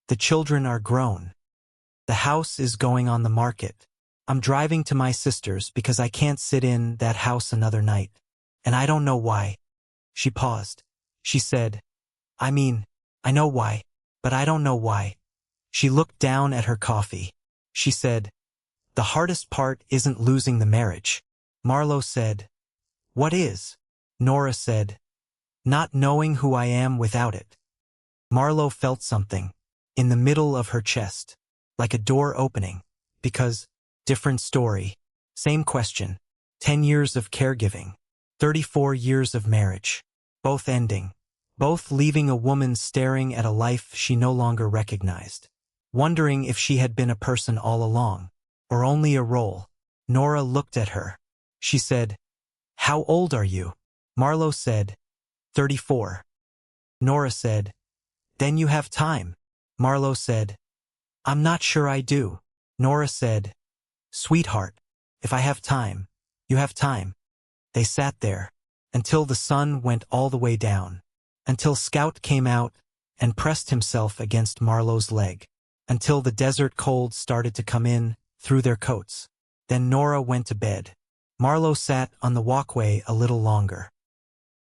"The children are grown. The house is going on the market. I'm driving to my sister's because I can't sit in that house another night. And I don't know why." She paused. She said, I know why, but I don't know why." She looked down at her coffee. She said, "The hardest part isn't losing the marriage." Marlow said, "What is?" Nora said, "Not knowing who I am without it." Marlow felt something in the middle of her chest, like a door opening, because, different story, same question, 10 years of caregiving, 34 years of marriage, both ending, both leaving a woman staring at a life she no longer recognized, wondering if she had been a person all along, or only a role. Nora looked at her. She said, "How old are you?" Marlow said, 34. Nora said, "Then you have time." Marlow said, "I'm not sure I do." Nora said, "Sweetheart, if I have time, you have time." They sat there, until the sun went all the way down, until Scout came out and pressed himself against Marlow's leg, until the desert cold started to come in through their coats. Then Nora went to bed. Marlow sat on the walkway a little longer.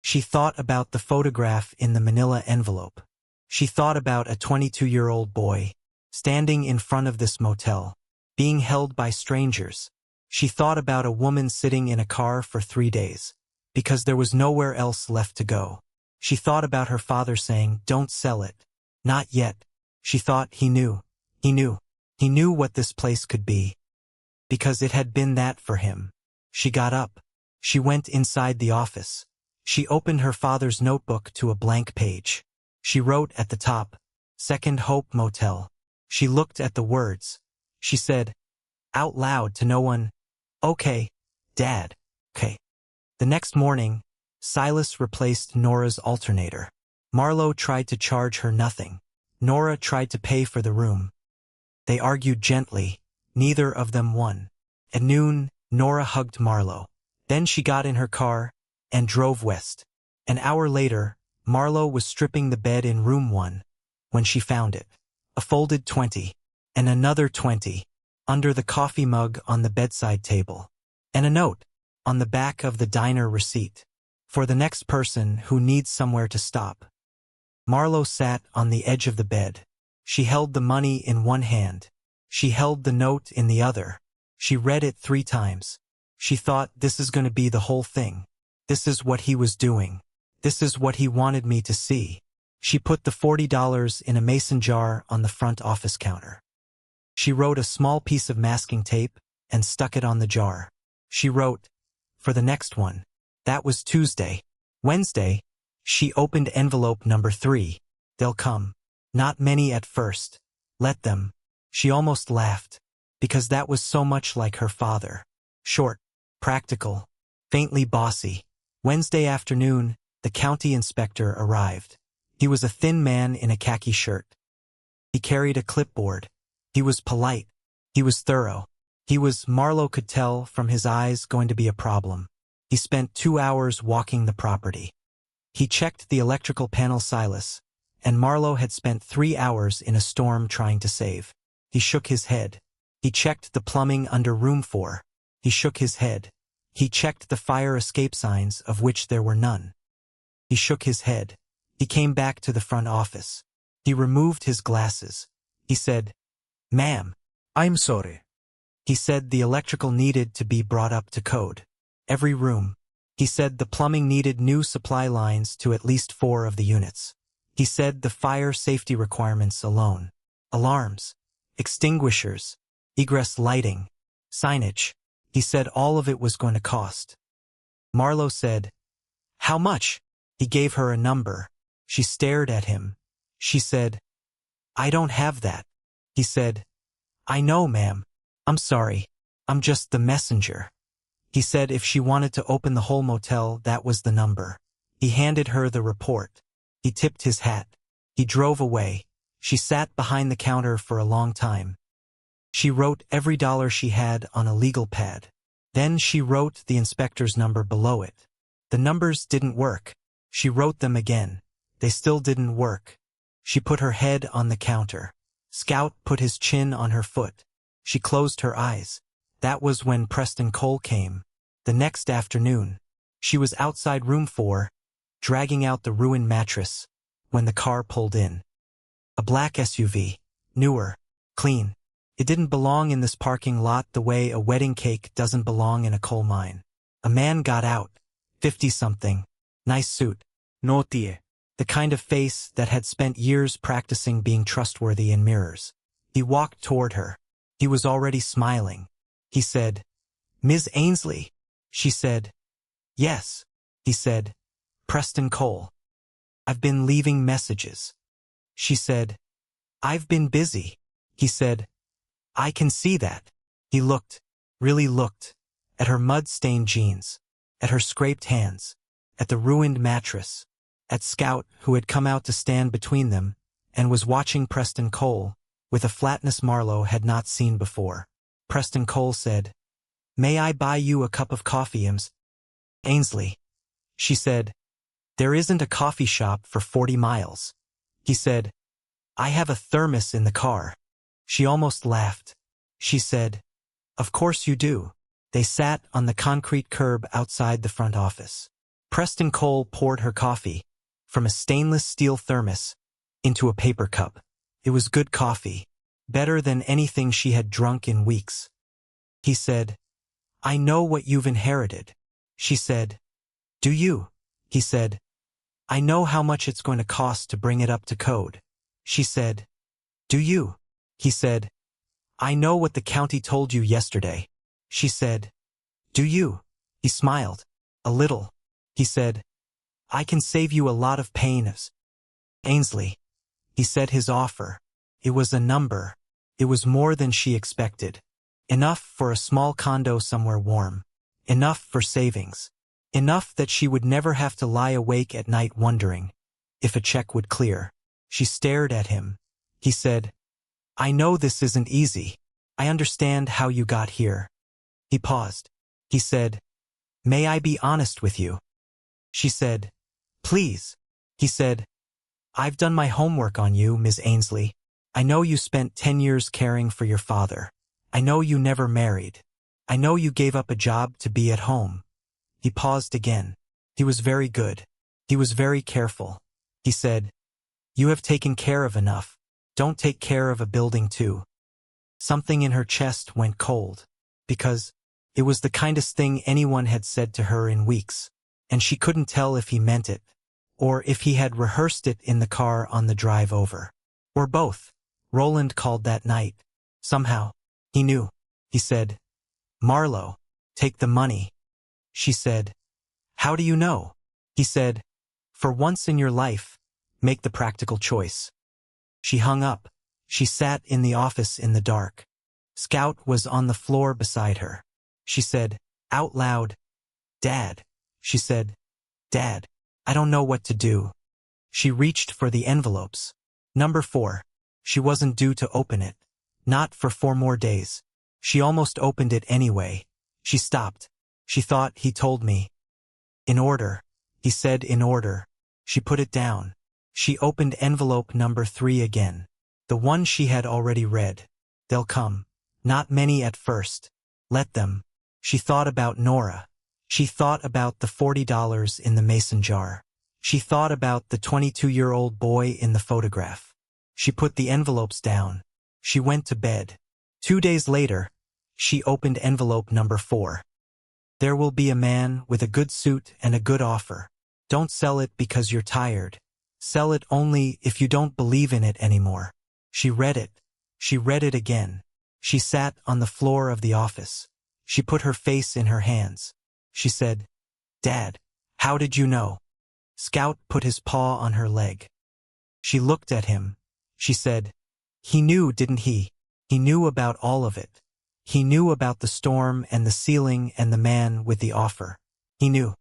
She thought about the photograph in the manila envelope. She thought about a 22-year-old boy, standing in front of this motel, being held by strangers. She thought about a woman sitting in a car for 3 days, because there was nowhere else left to go. She thought about her father saying, "Don't sell it. Not yet." She thought he knew. He knew what this place could be. Because it had been that for him. She got up. She went inside the office. She opened her father's notebook to a blank page. She wrote at the top, "Second Hope Motel." She looked at the words. She said, out loud to no one, "Okay, Dad, okay." The next morning, Silas replaced Nora's alternator. Marlow tried to charge her nothing. Nora tried to pay for the room. They argued gently. Neither of them won. At noon, Nora hugged Marlow. Then she got in her car and drove west. An hour later, Marlow was stripping the bed in room 1 when she found it. A folded 20, and another 20, under the coffee mug on the bedside table, and a note on the back of the diner receipt, for the next person who needs somewhere to stop. Marlow sat on the edge of the bed. She held the money in one hand. She held the note in the other. She read it 3 times. She thought, this is going to be the whole thing. This is what he was doing. This is what he wanted me to see. She put the $40 in a mason jar on the front office counter. She wrote a small piece of masking tape and stuck it on the jar. She wrote, for the next one. That was Tuesday. Wednesday, she opened envelope number 3. They'll come. Not many at first. Let them. She almost laughed, because that was so much like her father. Short, practical, faintly bossy. Wednesday afternoon, the county inspector arrived. He was a thin man in a khaki shirt. He carried a clipboard. He was polite. He was thorough. He was, Marlow could tell from his eyes, going to be a problem. He spent 2 hours walking the property. He checked the electrical panel Silas, and Marlow had spent 3 hours in a storm trying to save. He shook his head. He checked the plumbing under room 4. He shook his head. He checked the fire escape signs, of which there were none. He shook his head. He came back to the front office. He removed his glasses. He said, "Ma'am, I'm sorry." he said the electrical needed to be brought up to code. Every room. He said the plumbing needed new supply lines to at least 4 of the units. He said the fire safety requirements alone. Alarms, extinguishers, egress lighting, signage. He said all of it was going to cost. Marlow said, "How much?" He gave her a number. She stared at him. She said, "I don't have that." He said, "I know, ma'am. I'm sorry. I'm just the messenger." He said if she wanted to open the whole motel, that was the number. He handed her the report. He tipped his hat. He drove away. She sat behind the counter for a long time. She wrote every dollar she had on a legal pad. Then she wrote the inspector's number below it. The numbers didn't work. She wrote them again. They still didn't work. She put her head on the counter. Scout put his chin on her foot. She closed her eyes. That was when Preston Cole came. The next afternoon. She was outside room 4, dragging out the ruined mattress, when the car pulled in. A black SUV. Newer. Clean. It didn't belong in this parking lot the way a wedding cake doesn't belong in a coal mine. A man got out. 50-something. Nice suit. Notie. The kind of face that had spent years practicing being trustworthy in mirrors. He walked toward her. He was already smiling. He said, "Ms. Ainsley." She said, "Yes." He said, "Preston Cole. I've been leaving messages." She said, "I've been busy." He said, "I can see that." He looked, really looked, at her mud-stained jeans, at her scraped hands, at the ruined mattress, at Scout, who had come out to stand between them, and was watching Preston Cole, with a flatness Marlow had not seen before. Preston Cole said, "May I buy you a cup of coffee, Ms. Ainsley?" She said, "There isn't a coffee shop for 40 miles. He said, "I have a thermos in the car." She almost laughed. She said, "Of course you do." They sat on the concrete curb outside the front office. Preston Cole poured her coffee, from a stainless steel thermos, into a paper cup. It was good coffee, better than anything she had drunk in weeks. He said, "I know what you've inherited." She said, "Do you?" He said, "I know how much it's going to cost to bring it up to code." She said, "Do you?" He said, "I know what the county told you yesterday." She said, "Do you?" He smiled. A little. He said, "I can save you a lot of pain, Ms. Ainsley." He said his offer. It was a number. It was more than she expected. Enough for a small condo somewhere warm. Enough for savings. Enough that she would never have to lie awake at night wondering if a check would clear. She stared at him. He said, "I know this isn't easy. I understand how you got here." He paused. He said, "May I be honest with you?" She said, "Please." He said, "I've done my homework on you, Ms. Ainsley. I know you spent 10 years caring for your father. I know you never married. I know you gave up a job to be at home." He paused again. He was very good. He was very careful. He said, "You have taken care of enough. Don't take care of a building too." Something in her chest went cold. because it was the kindest thing anyone had said to her in weeks, and she couldn't tell if he meant it, or if he had rehearsed it in the car on the drive over. Or both. Roland called that night. Somehow, he knew. He said, "Marlow, take the money." She said, "How do you know?" He said, "For once in your life, make the practical choice." She hung up. She sat in the office in the dark. Scout was on the floor beside her. She said, out loud, "Dad." She said, "Dad, I don't know what to do." She reached for the envelopes. Number 4. She wasn't due to open it. Not for 4 more days. She almost opened it anyway. She stopped. She thought he told me. "In order." He said in order. She put it down. She opened envelope number 3 again. The one she had already read. "They'll come. Not many at first. Let them." She thought about Nora. She thought about the $40 in the mason jar. She thought about the 22-year-old boy in the photograph. She put the envelopes down. She went to bed. 2 days later, she opened envelope number 4. "There will be a man with a good suit and a good offer. Don't sell it because you're tired. Sell it only if you don't believe in it anymore." She read it. She read it again. She sat on the floor of the office. She put her face in her hands. She said, "Dad, how did you know?" Scout put his paw on her leg. She looked at him. She said, "He knew, didn't he? He knew about all of it. He knew about the storm and the ceiling and the man with the offer. He knew."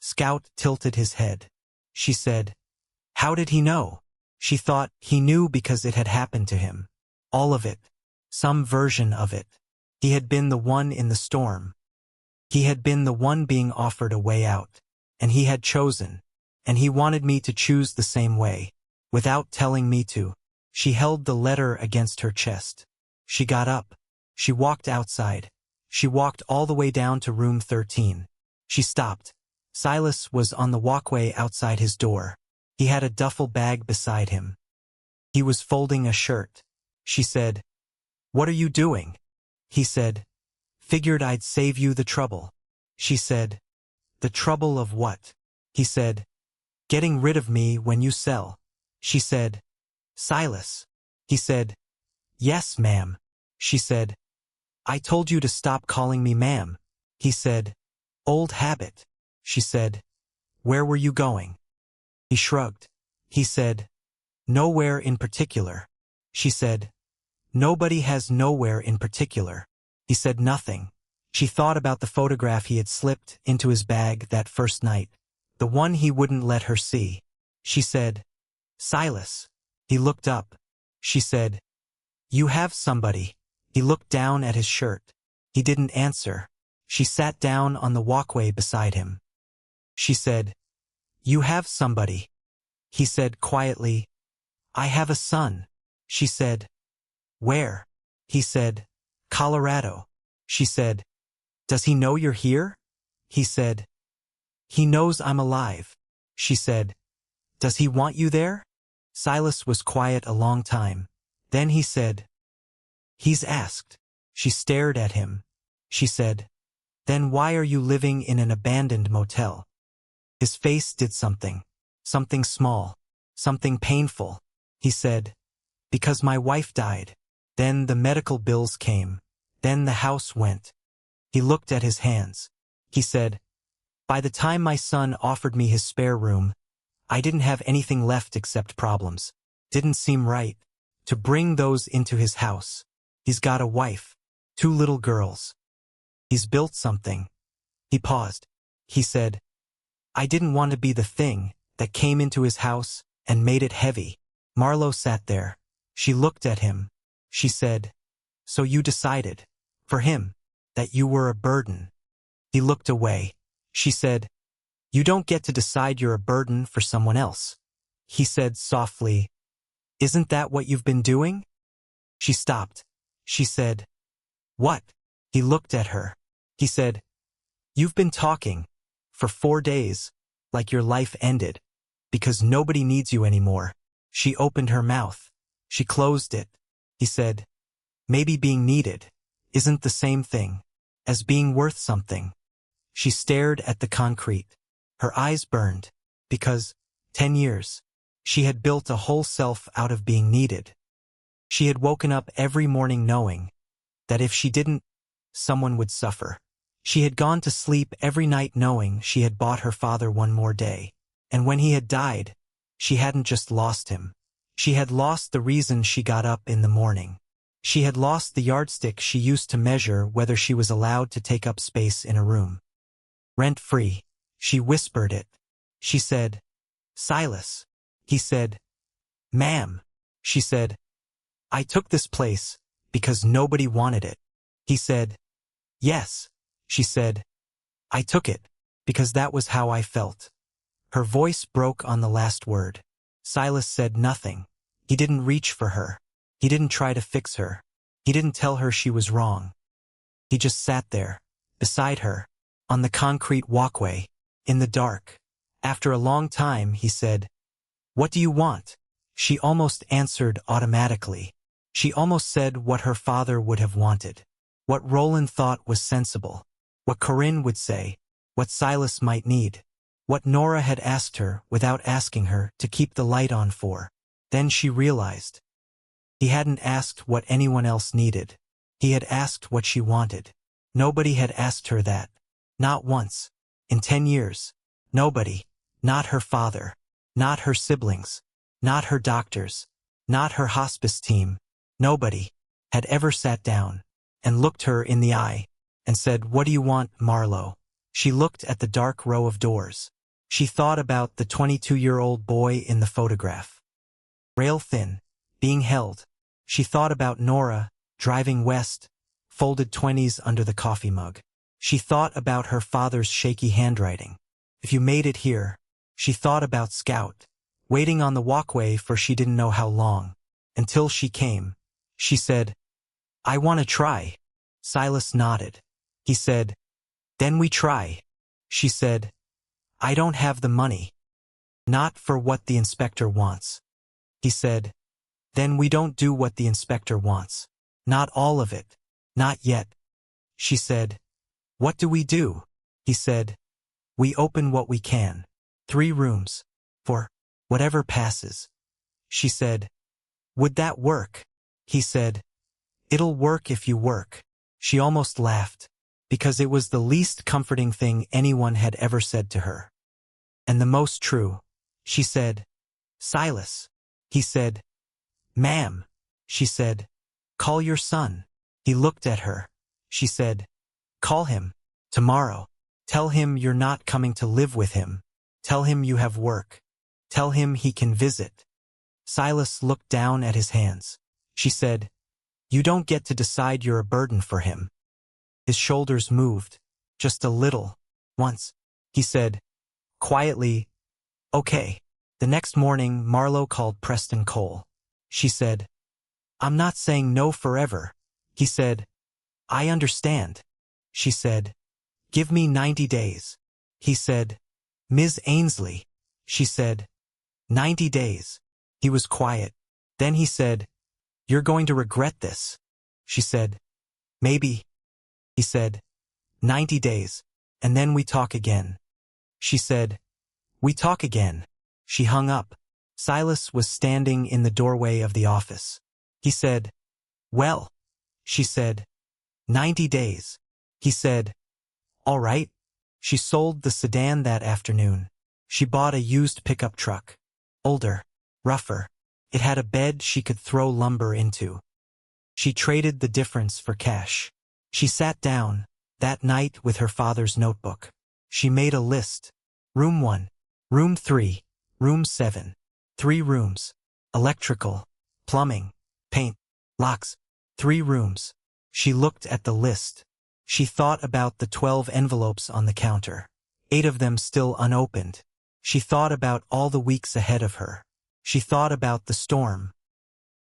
Scout tilted his head. She said, "How did he know?" She thought he knew because it had happened to him. All of it. Some version of it. He had been the one in the storm. He had been the one being offered a way out. And he had chosen. And he wanted me to choose the same way. Without telling me to. She held the letter against her chest. She got up. She walked outside. She walked all the way down to room 13. She stopped. Silas was on the walkway outside his door. He had a duffel bag beside him. He was folding a shirt. She said, "What are you doing?" He said, "Figured I'd save you the trouble." She said, "The trouble of what?" He said, "Getting rid of me when you sell." She said, "Silas." He said, "Yes, ma'am." She said, "I told you to stop calling me ma'am." He said, "Old habit." She said, "Where were you going?" He shrugged. He said, "Nowhere in particular." She said, "Nobody has nowhere in particular." He said nothing. She thought about the photograph he had slipped into his bag that first night, the one he wouldn't let her see. She said, "Silas." He looked up. She said, "You have somebody." He looked down at his shirt. He didn't answer. She sat down on the walkway beside him. She said, "You have somebody." He said quietly, "I have a son." She said, "Where?" He said, "Colorado." She said, "Does he know you're here?" He said, "He knows I'm alive." She said, "Does he want you there?" Silas was quiet a long time. Then he said, "He's asked." She stared at him. She said, "Then why are you living in an abandoned motel?" His face did something. Something small. Something painful. He said, "Because my wife died. Then the medical bills came. Then the house went." He looked at his hands. He said, "By the time my son offered me his spare room, I didn't have anything left except problems. Didn't seem right to bring those into his house. He's got a wife, 2 little girls. He's built something." He paused. He said, "I didn't want to be the thing that came into his house and made it heavy." Marlow sat there. She looked at him. She said, "So you decided, for him, that you were a burden." He looked away. She said, "You don't get to decide you're a burden for someone else." He said softly, "Isn't that what you've been doing?" She stopped. She said, "What?" He looked at her. He said, "You've been talking, for 4 days, like your life ended, because nobody needs you anymore." She opened her mouth. She closed it. He said, "Maybe being needed isn't the same thing." as being worth something. She stared at the concrete. Her eyes burned, because, 10 years, she had built a whole self out of being needed. She had woken up every morning knowing that if she didn't, someone would suffer. She had gone to sleep every night knowing she had bought her father one more day. And when he had died, she hadn't just lost him. She had lost the reason she got up in the morning. She had lost the yardstick she used to measure whether she was allowed to take up space in a room. Rent-free. She whispered it. She said, "Silas." He said, "Ma'am." She said, "I took this place because nobody wanted it." He said, "Yes." She said, "I took it because that was how I felt." Her voice broke on the last word. Silas said nothing. He didn't reach for her. He didn't try to fix her. He didn't tell her she was wrong. He just sat there, beside her, on the concrete walkway, in the dark. After a long time, he said, "What do you want?" She almost answered automatically. She almost said what her father would have wanted. What Roland thought was sensible. What Corinne would say. What Silas might need. What Nora had asked her, without asking her, to keep the light on for. Then she realized. He hadn't asked what anyone else needed. He had asked what she wanted. Nobody had asked her that. Not once. In 10 years. Nobody. Not her father. Not her siblings. Not her doctors. Not her hospice team. Nobody had ever sat down and looked her in the eye and said, "What do you want, Marlow?" She looked at the dark row of doors. She thought about the 22-year-old boy in the photograph. Rail-thin, being held. She thought about Nora, driving west, folded 20s under the coffee mug. She thought about her father's shaky handwriting. "If you made it here." She thought about Scout, waiting on the walkway for she didn't know how long. Until she came. She said, "I want to try." Silas nodded. He said, "Then we try." She said, "I don't have the money." "Not for what the inspector wants." He said, "Then we don't do what the inspector wants. Not all of it. Not yet." She said, "What do we do?" He said, "We open what we can. 3 rooms. For whatever passes." She said, "Would that work?" He said, "It'll work if you work." She almost laughed, because it was the least comforting thing anyone had ever said to her. And the most true. She said, "Silas." He said, "Ma'am." She said, "Call your son." He looked at her. She said, "Call him. Tomorrow. Tell him you're not coming to live with him. Tell him you have work. Tell him he can visit." Silas looked down at his hands. She said, "You don't get to decide you're a burden for him." His shoulders moved, just a little, once. He said, quietly, "Okay." The next morning, Marlow called Preston Cole. She said, "I'm not saying no forever." He said, "I understand." She said, "Give me 90 days. He said, "Ms. Ainsley." She said, 90 days. He was quiet. Then he said, "You're going to regret this." She said, "Maybe." He said, 90 days, and then we talk again." She said, "We talk again." She hung up. Silas was standing in the doorway of the office. He said, "Well." She said, 90 days. He said, "All right." She sold the sedan that afternoon. She bought a used pickup truck. Older, rougher. It had a bed she could throw lumber into. She traded the difference for cash. She sat down, that night with her father's notebook. She made a list. Room 1. Room 3. Room 7. 3 rooms. Electrical. Plumbing. Paint. Locks. 3 rooms. She looked at the list. She thought about the 12 envelopes on the counter. 8 of them still unopened. She thought about all the weeks ahead of her. She thought about the storm.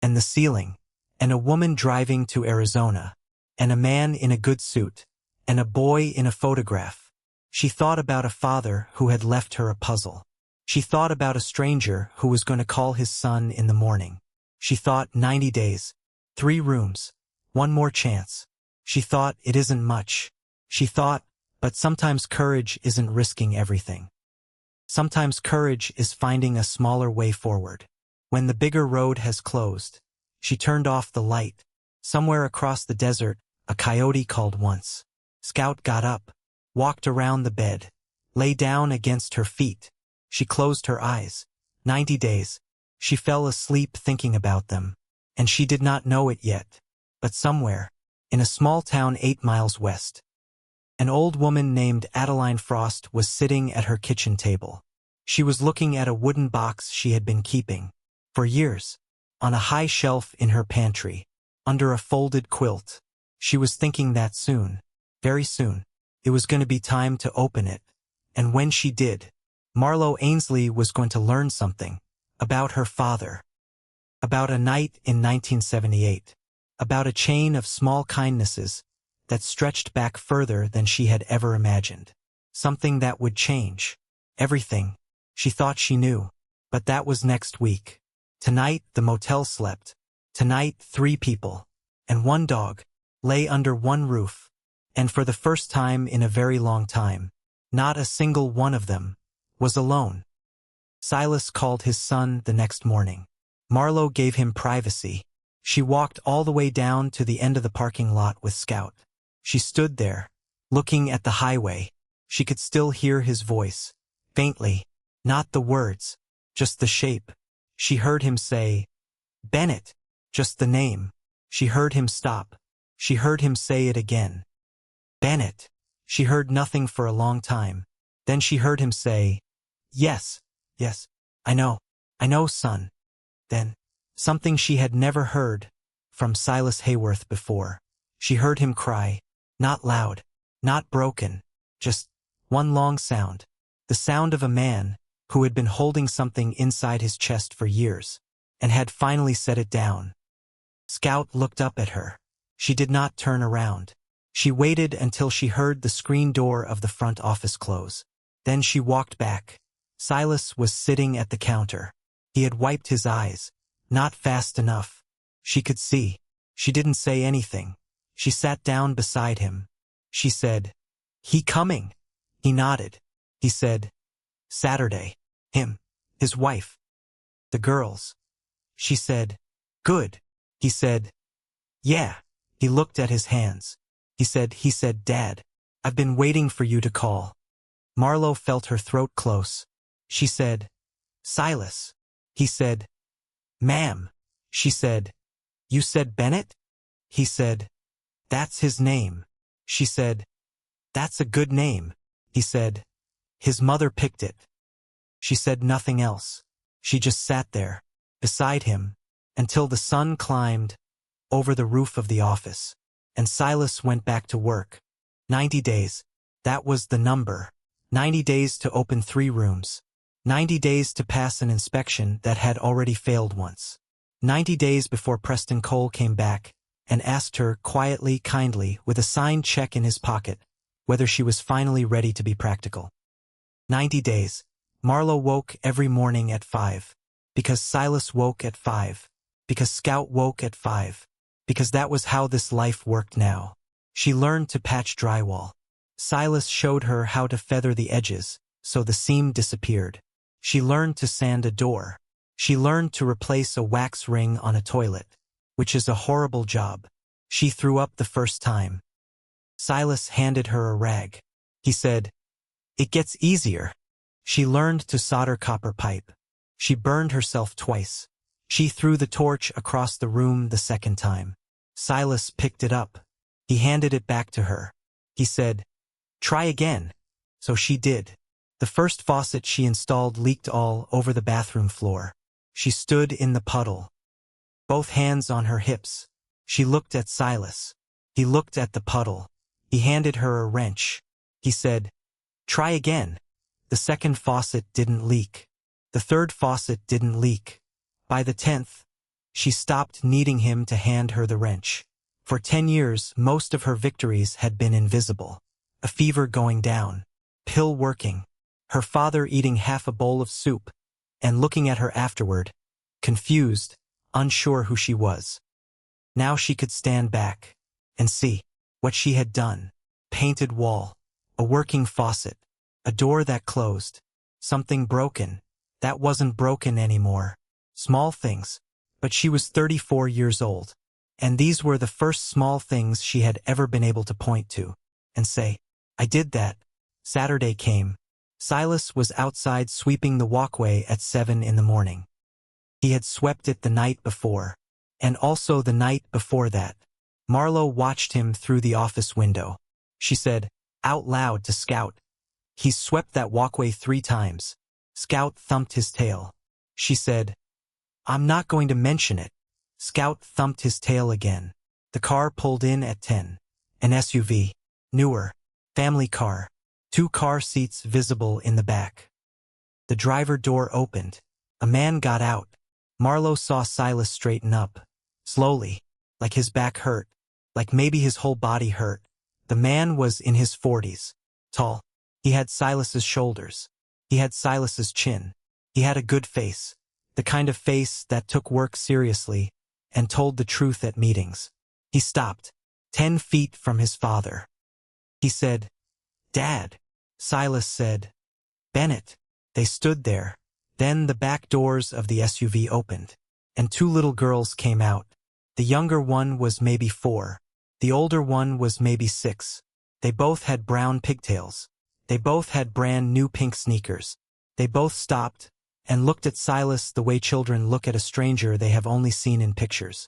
And the ceiling. And a woman driving to Arizona. And a man in a good suit. And a boy in a photograph. She thought about a father who had left her a puzzle. She thought about a stranger who was going to call his son in the morning. She thought 90 days. 3 rooms. 1 more chance. She thought it isn't much. She thought, but sometimes courage isn't risking everything. Sometimes courage is finding a smaller way forward. When the bigger road has closed, she turned off the light. Somewhere across the desert, a coyote called once. Scout got up, walked around the bed, lay down against her feet. She closed her eyes. 90 days. She fell asleep thinking about them. And she did not know it yet. But somewhere, in a small town 8 miles west, an old woman named Adeline Frost was sitting at her kitchen table. She was looking at a wooden box she had been keeping, for years, on a high shelf in her pantry, under a folded quilt. She was thinking that soon, very soon, it was going to be time to open it. And when she did, Marlow Ainsley was going to learn something about her father, about a night in 1978, about a chain of small kindnesses that stretched back further than she had ever imagined. Something that would change everything. She thought she knew, but that was next week. Tonight, the motel slept. Tonight, 3 people and 1 dog lay under one roof. And for the first time in a very long time, not a single one of them was alone. Silas called his son the next morning. Marlow gave him privacy. She walked all the way down to the end of the parking lot with Scout. She stood there, looking at the highway. She could still hear his voice, faintly, not the words, just the shape. She heard him say, "Bennett," just the name. She heard him stop. She heard him say it again. "Bennett." She heard nothing for a long time. Then she heard him say, "Yes, yes, I know, son." Then, something she had never heard from Silas Hayworth before. She heard him cry, not loud, not broken, just one long sound, the sound of a man who had been holding something inside his chest for years, and had finally set it down. Scout looked up at her. She did not turn around. She waited until she heard the screen door of the front office close. Then she walked back. Silas was sitting at the counter. He had wiped his eyes, not fast enough. She could see. She didn't say anything. She sat down beside him. She said, "He coming?" He nodded. He said, "Saturday. Him, his wife, the girls." She said, "Good." He said, "Yeah." He looked at his hands. He said, "Dad, I've been waiting for you to call." Marlow felt her throat close. She said, "Silas." He said, "Ma'am." She said, "You said Bennett?" He said, "That's his name." She said, "That's a good name." He said, "His mother picked it." She said nothing else. She just sat there, beside him, until the sun climbed over the roof of the office, and Silas went back to work. 90 days. That was the number. 90 days to open 3 rooms. 90 days to pass an inspection that had already failed once. 90 days before Preston Cole came back and asked her quietly, kindly, with a signed check in his pocket, whether she was finally ready to be practical. 90 days. Marlow woke every morning at 5. Because Silas woke at 5. Because Scout woke at 5. Because that was how this life worked now. She learned to patch drywall. Silas showed her how to feather the edges, so the seam disappeared. She learned to sand a door. She learned to replace a wax ring on a toilet, which is a horrible job. She threw up the first time. Silas handed her a rag. He said, "It gets easier." She learned to solder copper pipe. She burned herself twice. She threw the torch across the room the second time. Silas picked it up. He handed it back to her. He said, "Try again." So she did. The first faucet she installed leaked all over the bathroom floor. She stood in the puddle, both hands on her hips. She looked at Silas. He looked at the puddle. He handed her a wrench. He said, "Try again." The second faucet didn't leak. The third faucet didn't leak. By the 10th, she stopped needing him to hand her the wrench. For 10 years, most of her victories had been invisible. A fever going down, pill working, her father eating half a bowl of soup, and looking at her afterward, confused, unsure who she was. Now she could stand back and see what she had done. painted wall, a working faucet, a door that closed, something broken, that wasn't broken anymore. Small things. But she was 34 years old, and these were the first small things she had ever been able to point to and say, I did that. Saturday came. Silas was outside sweeping the walkway at 7 in the morning. He had swept it the night before, and also the night before that. Marlow watched him through the office window. She said, out loud to Scout, he's swept that walkway 3 times. Scout thumped his tail. She said, I'm not going to mention it. Scout thumped his tail again. The car pulled in at 10. An SUV. Newer. Family car. 2 car seats visible in the back. The driver door opened. A man got out. Marlow saw Silas straighten up. Slowly. Like his back hurt. Like maybe his whole body hurt. The man was in his 40s. Tall. He had Silas's shoulders. He had Silas's chin. He had a good face. The kind of face that took work seriously and told the truth at meetings. He stopped, 10 feet from his father. He said, Dad. Silas said, Bennett. They stood there. Then the back doors of the SUV opened, and 2 little girls came out. The younger one was maybe 4. The older one was maybe 6. They both had brown pigtails. They both had brand new pink sneakers. They both stopped and looked at Silas the way children look at a stranger they have only seen in pictures.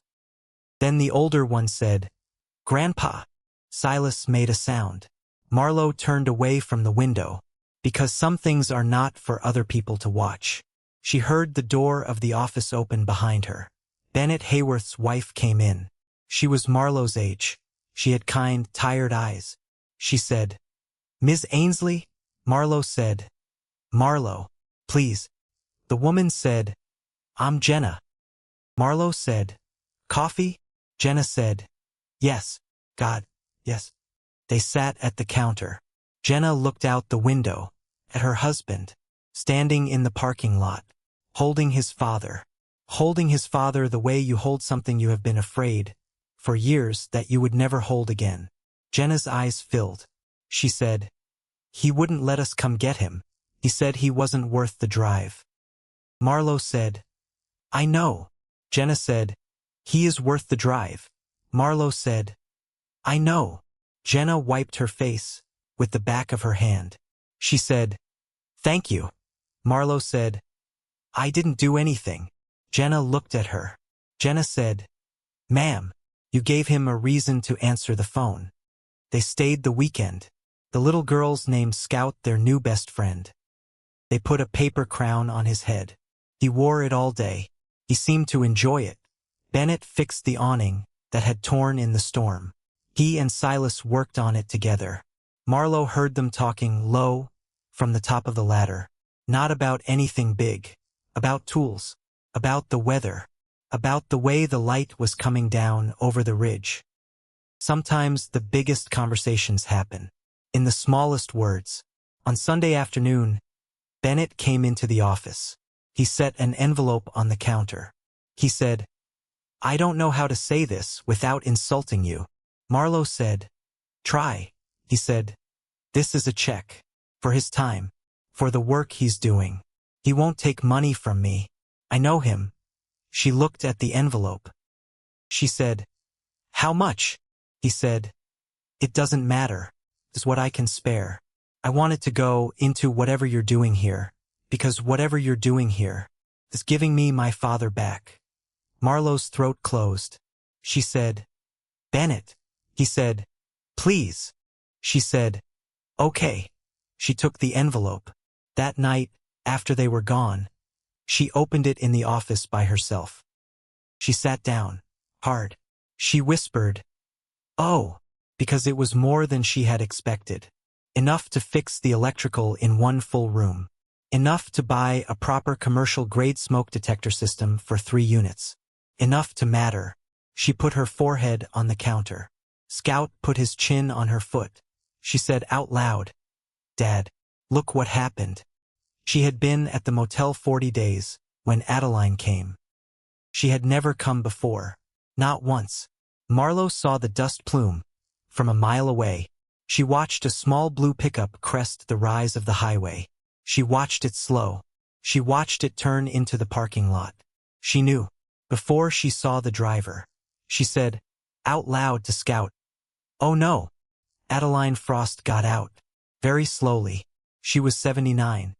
Then the older one said, Grandpa. Silas made a sound. Marlow turned away from the window, because some things are not for other people to watch. She heard the door of the office open behind her. Bennett Hayworth's wife came in. She was Marlow's age. She had kind, tired eyes. She said, Ms. Ainsley? Marlow said, Marlow, please. The woman said, I'm Jenna. Marlow said, Coffee? Jenna said, Yes, God, yes. They sat at the counter. Jenna looked out the window, at her husband, standing in the parking lot, holding his father the way you hold something you have been afraid, for years that you would never hold again. Jenna's eyes filled. She said, He wouldn't let us come get him. He said he wasn't worth the drive. Marlow said, I know. Jenna said, He is worth the drive. Marlow said, I know. Jenna wiped her face with the back of her hand. She said, Thank you. Marlow said, I didn't do anything. Jenna looked at her. Jenna said, Ma'am, you gave him a reason to answer the phone. They stayed the weekend. The little girls named Scout their new best friend. They put a paper crown on his head. He wore it all day. He seemed to enjoy it. Bennett fixed the awning that had torn in the storm. He and Silas worked on it together. Marlow heard them talking low from the top of the ladder. Not about anything big. About tools. About the weather. About the way the light was coming down over the ridge. Sometimes the biggest conversations happen in the smallest words. On Sunday afternoon, Bennett came into the office. He set an envelope on the counter. He said, I don't know how to say this without insulting you. Marlow said, Try. He said, This is a check. For his time. For the work he's doing. He won't take money from me. I know him. She looked at the envelope. She said, How much? He said, It doesn't matter. It's what I can spare. I wanted to go into whatever you're doing here, because whatever you're doing here is giving me my father back. Marlow's throat closed. She said, Bennett. He said, Please. She said, Okay. She took the envelope. That night, after they were gone, she opened it in the office by herself. She sat down, hard. She whispered, Oh, because it was more than she had expected. Enough to fix the electrical in one full room. Enough to buy a proper commercial-grade smoke detector system for 3 units. Enough to matter. She put her forehead on the counter. Scout put his chin on her foot. She said out loud, Dad, look what happened. She had been at the motel 40 days when Adeline came. She had never come before. Not once. Marlow saw the dust plume from a mile away. She watched a small blue pickup crest the rise of the highway. She watched it slow. She watched it turn into the parking lot. She knew. Before she saw the driver. She said, out loud to Scout, "Oh no." Adeline Frost got out. Very slowly. She was 79.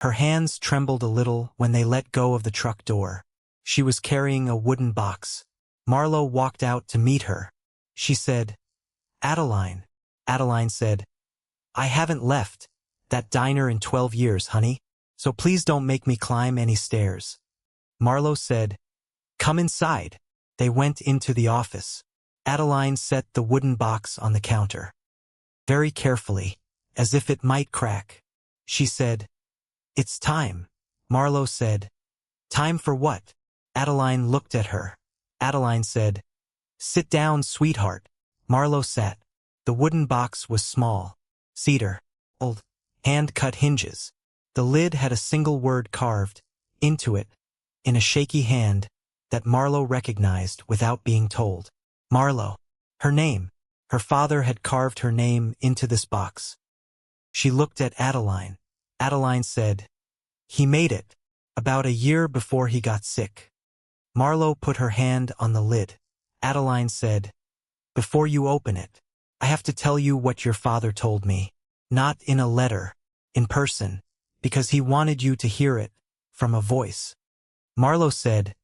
Her hands trembled a little when they let go of the truck door. She was carrying a wooden box. Marlow walked out to meet her. She said, "Adeline." Adeline said, "I haven't left that diner in 12 years, honey, so please don't make me climb any stairs." Marlow said, "Come inside." They went into the office. Adeline set the wooden box on the counter. Very carefully, as if it might crack. She said, "It's time." Marlow said, "Time for what?" Adeline looked at her. Adeline said, "Sit down, sweetheart." Marlow sat. The wooden box was small. Cedar. Old. Hand-cut hinges. The lid had a single word carved into it, in a shaky hand, that Marlow recognized without being told. Marlow. Her name. Her father had carved her name into this box. She looked at Adeline. Adeline said, "He made it, about a year before he got sick." Marlow put her hand on the lid. Adeline said, "Before you open it, I have to tell you what your father told me. Not in a letter, in person, because he wanted you to hear it, from a voice." Marlow said,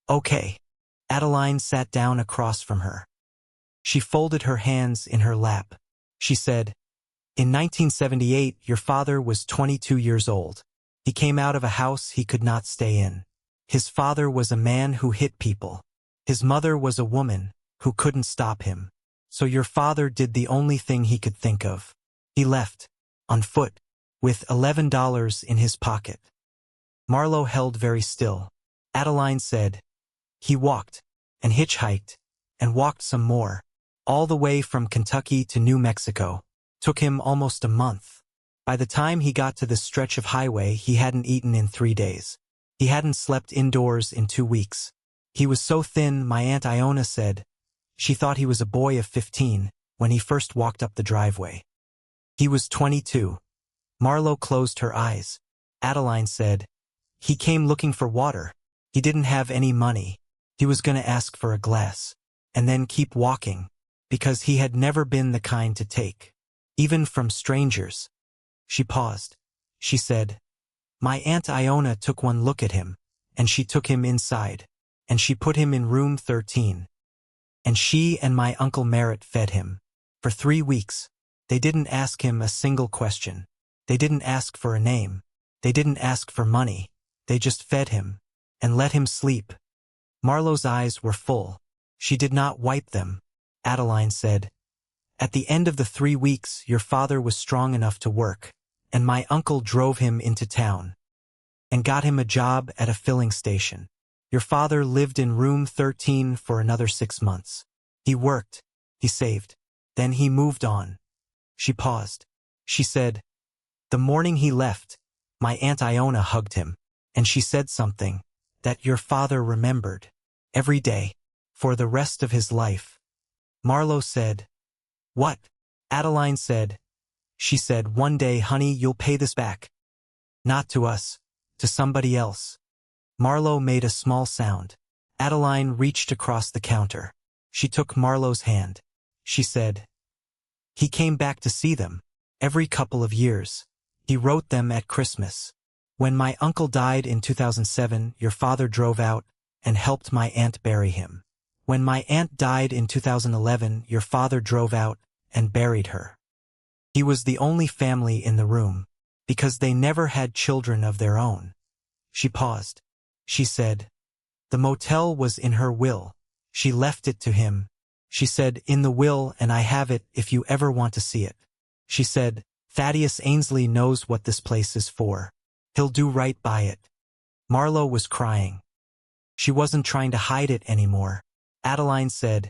"Okay." Adeline sat down across from her. She folded her hands in her lap. She said, "In 1978, your father was 22 years old. He came out of a house he could not stay in. His father was a man who hit people. His mother was a woman who couldn't stop him. So your father did the only thing he could think of. He left, on foot, with $11 in his pocket." Marlow held very still. Adeline said, "He walked, and hitchhiked, and walked some more, all the way from Kentucky to New Mexico. Took him almost a month. By the time he got to this stretch of highway, he hadn't eaten in 3 days. He hadn't slept indoors in 2 weeks. He was so thin, my Aunt Iona said she thought he was a boy of 15 when he first walked up the driveway. He was 22. Marlow closed her eyes. Adeline said, "He came looking for water. He didn't have any money. He was going to ask for a glass, and then keep walking, because he had never been the kind to take, even from strangers." She paused. She said, "My Aunt Iona took one look at him, and she took him inside, and she put him in room 13. And she and my Uncle Merritt fed him. For 3 weeks. They didn't ask him a single question. They didn't ask for a name. They didn't ask for money. They just fed him, and let him sleep." Marlow's eyes were full. She did not wipe them. Adeline said, "At the end of the 3 weeks, your father was strong enough to work, and my uncle drove him into town and got him a job at a filling station. Your father lived in room 13 for another 6 months. He worked. He saved. Then he moved on." She paused. She said, "The morning he left, my Aunt Iona hugged him, and she said something that your father remembered every day for the rest of his life." Marlow said, "What?" Adeline said, "She said, 'One day, honey, you'll pay this back. Not to us, to somebody else.'" Marlow made a small sound. Adeline reached across the counter. She took Marlow's hand. She said, "He came back to see them. Every couple of years. He wrote them at Christmas. When my uncle died in 2007, your father drove out and helped my aunt bury him. When my aunt died in 2011, your father drove out and buried her. He was the only family in the room, because they never had children of their own." She paused. She said, "The motel was in her will. She left it to him. She said, 'In the will, and I have it if you ever want to see it.' She said, 'Thaddeus Ainsley knows what this place is for. He'll do right by it.'" Marlow was crying. She wasn't trying to hide it anymore. Adeline said,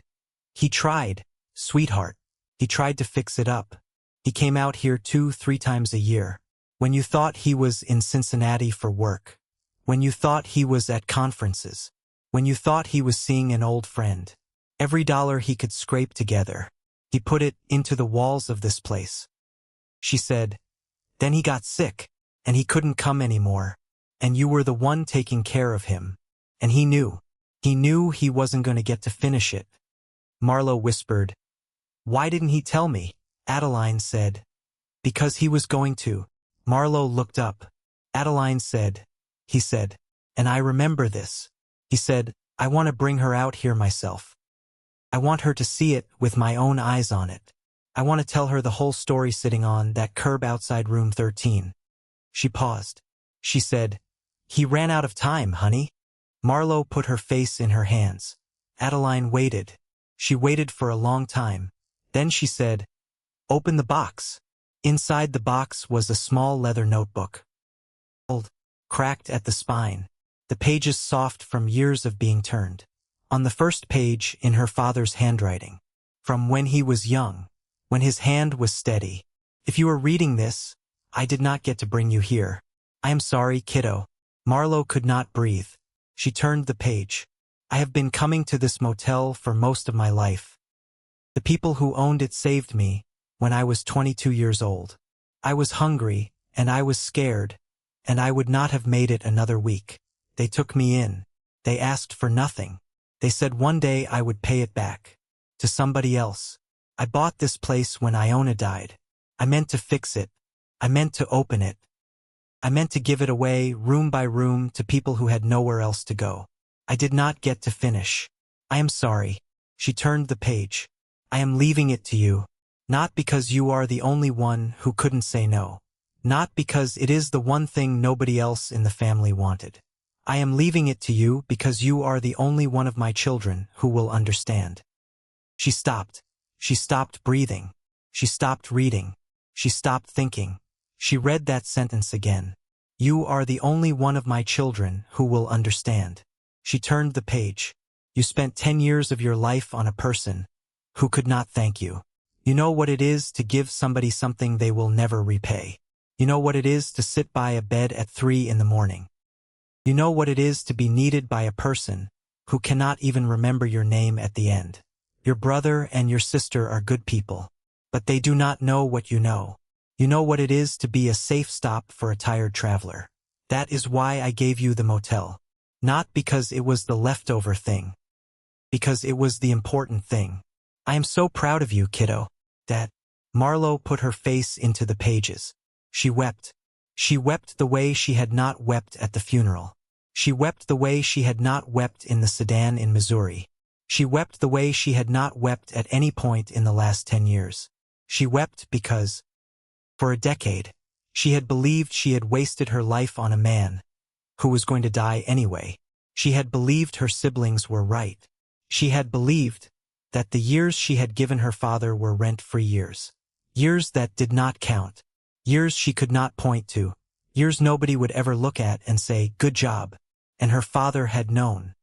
"He tried, sweetheart. He tried to fix it up. He came out here 2-3 times a year. When you thought he was in Cincinnati for work. When you thought he was at conferences. When you thought he was seeing an old friend. Every dollar he could scrape together. He put it into the walls of this place. She said, then he got sick, and he couldn't come anymore, and you were the one taking care of him, and he knew he wasn't going to get to finish it. Marlow whispered, why didn't he tell me? Adeline said, because he was going to. Marlow looked up. Adeline said, he said, and I remember this. He said, I want to bring her out here myself. I want her to see it with my own eyes on it. I want to tell her the whole story sitting on that curb outside room 13. She paused. She said, he ran out of time, honey. Marlow put her face in her hands. Adeline waited. She waited for a long time. Then she said, open the box. Inside the box was a small leather notebook. Old, cracked at the spine, the pages soft from years of being turned. On the first page, in her father's handwriting, from when he was young, when his hand was steady. If you are reading this, I did not get to bring you here. I am sorry, kiddo. Marlow could not breathe. She turned the page. I have been coming to this motel for most of my life. The people who owned it saved me when I was 22 years old. I was hungry, and I was scared, and I would not have made it another week. They took me in. They asked for nothing. They said one day I would pay it back. To somebody else. I bought this place when Iona died. I meant to fix it. I meant to open it. I meant to give it away, room by room, to people who had nowhere else to go. I did not get to finish. I am sorry. She turned the page. I am leaving it to you. Not because you are the only one who couldn't say no. Not because it is the one thing nobody else in the family wanted. I am leaving it to you because you are the only one of my children who will understand. She stopped. She stopped breathing. She stopped reading. She stopped thinking. She read that sentence again. You are the only one of my children who will understand. She turned the page. You spent 10 years of your life on a person who could not thank you. You know what it is to give somebody something they will never repay. You know what it is to sit by a bed at 3 in the morning. You know what it is to be needed by a person who cannot even remember your name at the end. Your brother and your sister are good people, but they do not know what you know. You know what it is to be a safe stop for a tired traveler. That is why I gave you the motel. Not because it was the leftover thing. Because it was the important thing. I am so proud of you, kiddo. Dad. Marlow put her face into the pages. She wept. She wept the way she had not wept at the funeral. She wept the way she had not wept in the sedan in Missouri. She wept the way she had not wept at any point in the last 10 years. She wept because, for a decade, she had believed she had wasted her life on a man who was going to die anyway. She had believed her siblings were right. She had believed that the years she had given her father were rent-free years. Years that did not count. Years she could not point to. Years nobody would ever look at and say, good job. And her father had known.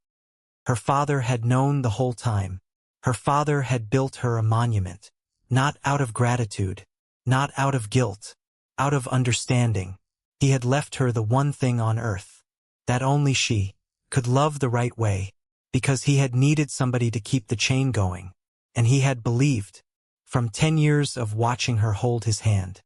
Her father had known the whole time. Her father had built her a monument. Not out of gratitude. Not out of guilt. Out of understanding. He had left her the one thing on earth that only she could love the right way, because he had needed somebody to keep the chain going, and he had believed, from 10 years of watching her hold his hand,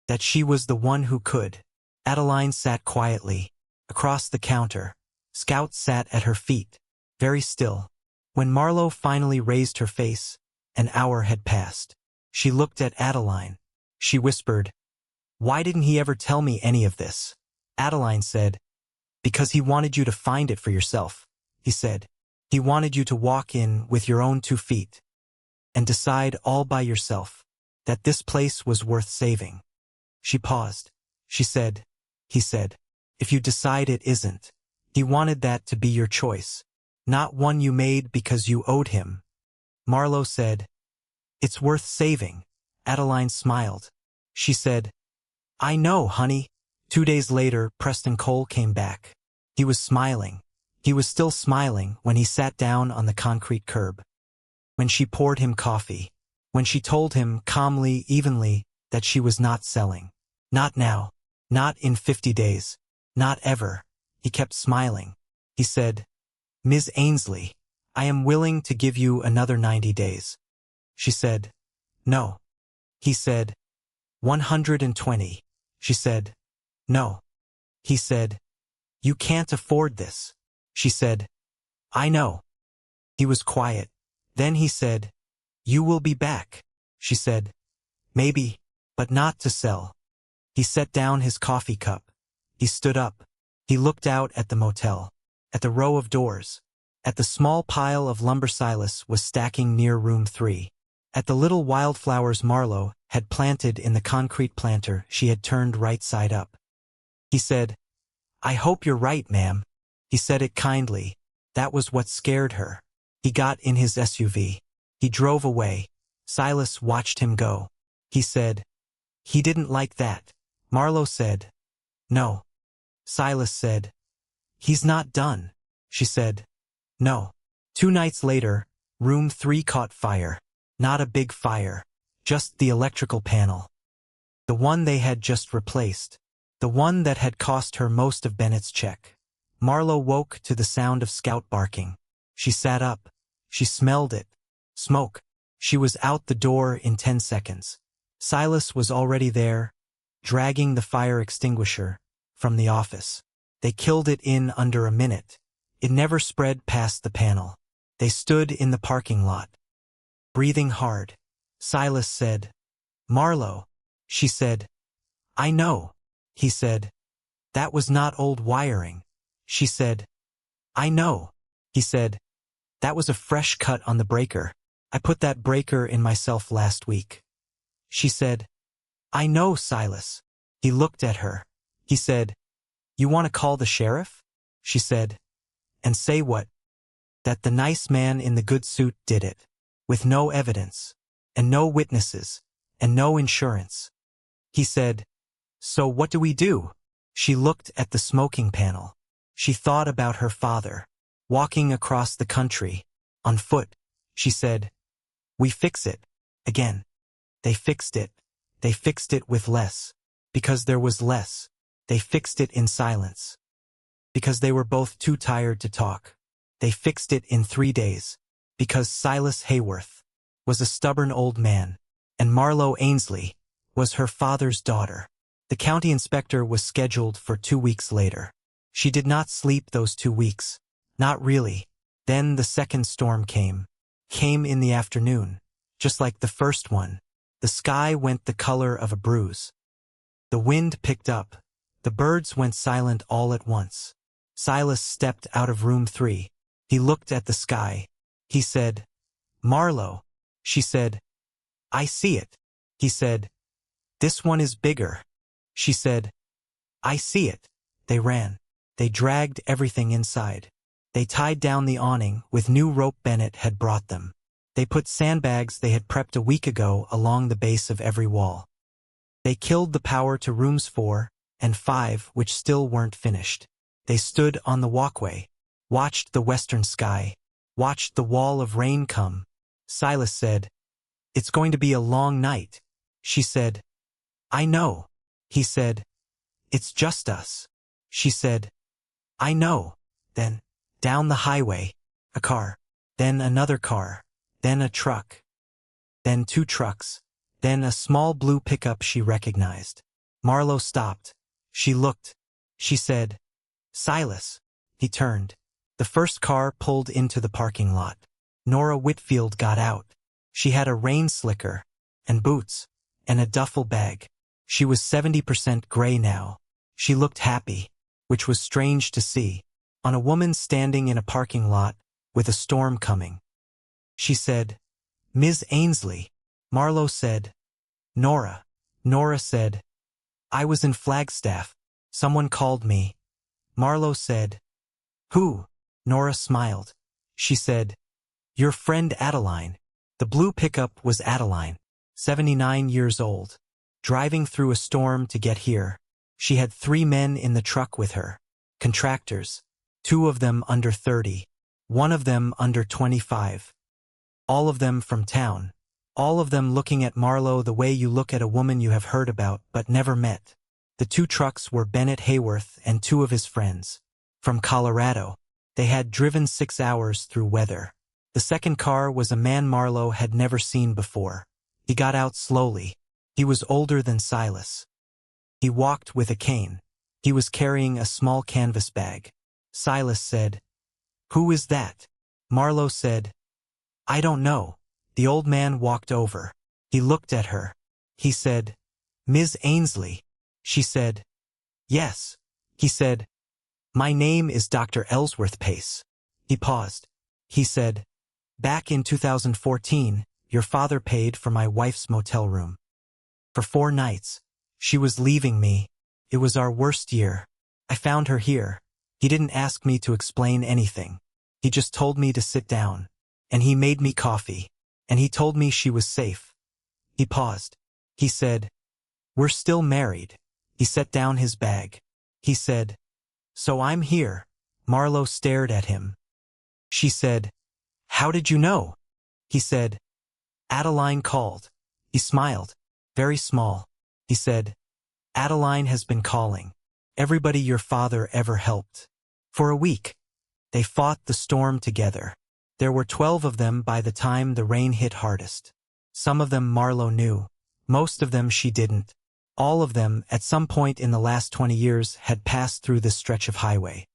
that she was the one who could. Adeline sat quietly, across the counter. Scout sat at her feet, very still. When Marlow finally raised her face, an hour had passed. She looked at Adeline. She whispered, why didn't he ever tell me any of this? Adeline said, because he wanted you to find it for yourself. He said, he wanted you to walk in with your own 2 feet and decide all by yourself that this place was worth saving. She paused. She said, he said, if you decide it isn't, he wanted that to be your choice, not one you made because you owed him. Marlow said, it's worth saving. Adeline smiled. She said, I know, honey. 2 days later, Preston Cole came back. He was smiling. He was still smiling when he sat down on the concrete curb. When she poured him coffee. When she told him calmly, evenly, that she was not selling. Not now. Not in 50 days. Not ever. He kept smiling. He said, Ms. Ainsley, I am willing to give you another 90 days. She said, No. He said, 120. She said, no. He said, you can't afford this. She said, I know. He was quiet. Then he said, you will be back. She said, maybe, but not to sell. He set down his coffee cup. He stood up. He looked out at the motel, at the row of doors, at the small pile of lumber Silas was stacking near room 3, at the little wildflowers Marlow had planted in the concrete planter she had turned right side up. He said, I hope you're right, ma'am. He said it kindly. That was what scared her. He got in his SUV. He drove away. Silas watched him go. He said, he didn't like that. Marlow said, no. Silas said, he's not done. She said, no. 2 nights later, room 3 caught fire. Not a big fire, just the electrical panel. The one they had just replaced. The one that had cost her most of Bennett's check. Marlow woke to the sound of Scout barking. She sat up. She smelled it. Smoke. She was out the door in 10 seconds. Silas was already there, dragging the fire extinguisher from the office. They killed it in under a minute. It never spread past the panel. They stood in the parking lot, breathing hard. Silas said, Marlow. She said, I know. He said, that was not old wiring. She said, I know. He said, that was a fresh cut on the breaker. I put that breaker in myself last week. She said, I know, Silas. He looked at her. He said, you want to call the sheriff? She said, and say what? That the nice man in the good suit did it, with no evidence, and no witnesses, and no insurance. He said, so what do we do? She looked at the smoking panel. She thought about her father, walking across the country, on foot. She said, we fix it. Again. They fixed it. They fixed it with less. Because there was less. They fixed it in silence. Because they were both too tired to talk. They fixed it in 3 days. Because Silas Hayworth was a stubborn old man, and Marlow Ainsley was her father's daughter. The county inspector was scheduled for 2 weeks later. She did not sleep those 2 weeks. Not really. Then the second storm came. Came in the afternoon. Just like the first one. The sky went the color of a bruise. The wind picked up. The birds went silent all at once. Silas stepped out of room 3. He looked at the sky. He said, Marlow. She said, I see it. He said, this one is bigger. She said, I see it. They ran. They dragged everything inside. They tied down the awning with new rope Bennett had brought them. They put sandbags they had prepped a week ago along the base of every wall. They killed the power to rooms 4 and 5 which still weren't finished. They stood on the walkway, watched the western sky, watched the wall of rain come. Silas said, it's going to be a long night. She said, I know. He said, it's just us. She said, I know. Then, down the highway, a car, then another car, then a truck, then 2 trucks, then a small blue pickup she recognized. Marlow stopped. She looked. She said, Silas. He turned. The first car pulled into the parking lot. Nora Whitfield got out. She had a rain slicker, and boots, and a duffel bag. She was 70% gray now. She looked happy, which was strange to see, on a woman standing in a parking lot, with a storm coming. She said, Ms. Ainsley. Marlow said, Nora. Nora said, I was in Flagstaff. Someone called me. Marlow said, who? Nora smiled. She said, your friend Adeline. The blue pickup was Adeline, 79 years old, driving through a storm to get here. She had 3 men in the truck with her, contractors, 2 of them under 30, 1 of them under 25. All of them from town, all of them looking at Marlow the way you look at a woman you have heard about but never met. The 2 trucks were Bennett Hayworth and 2 of his friends. From Colorado, they had driven 6 hours through weather. The second car was a man Marlow had never seen before. He got out slowly. He was older than Silas. He walked with a cane. He was carrying a small canvas bag. Silas said, "Who is that?" Marlow said, "I don't know." The old man walked over. He looked at her. He said, "Ms. Ainsley." She said, "Yes." He said, "My name is Dr. Ellsworth Pace." He paused. He said, "Back in 2014, your father paid for my wife's motel room. For 4 nights. She was leaving me. It was our worst year. I found her here. He didn't ask me to explain anything. He just told me to sit down. And he made me coffee. And he told me she was safe." He paused. He said, "We're still married." He set down his bag. He said, "So I'm here." Marlow stared at him. She said, "How did you know?" He said, "Adeline called." He smiled. Very small. He said, "Adeline has been calling. Everybody your father ever helped. For a week. They fought the storm together. There were 12 of them by the time the rain hit hardest. Some of them Marlow knew. Most of them she didn't. All of them, at some point in the last 20 years, had passed through this stretch of highway.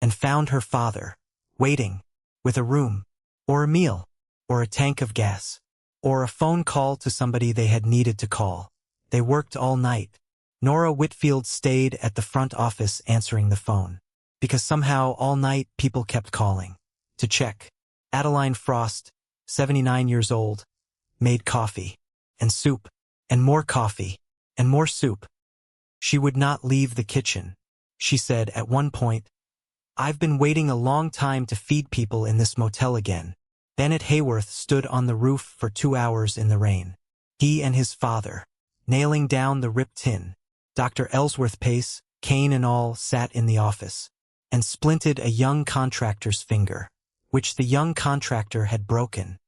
And found her father, waiting, with a room, or a meal, or a tank of gas, or a phone call to somebody they had needed to call. They worked all night. Nora Whitfield stayed at the front office answering the phone. Because somehow all night people kept calling. To check. Adeline Frost, 79 years old, made coffee, and soup, and more coffee, and more soup. She would not leave the kitchen. She said at one point, "I've been waiting a long time to feed people in this motel again." Bennett Hayworth stood on the roof for 2 hours in the rain. He and his father, nailing down the ripped tin. Dr. Ellsworth Pace, cane and all, sat in the office, and splinted a young contractor's finger, which the young contractor had broken,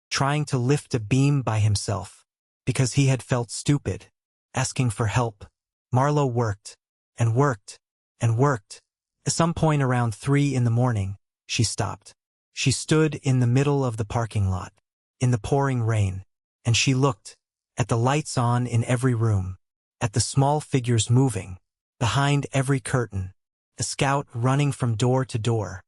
trying to lift a beam by himself, because he had felt stupid, asking for help. Marlow worked, and worked, and worked. At some point around 3 in the morning, she stopped. She stood in the middle of the parking lot, in the pouring rain, and she looked, at the lights on in every room, at the small figures moving, behind every curtain, a scout running from door to door,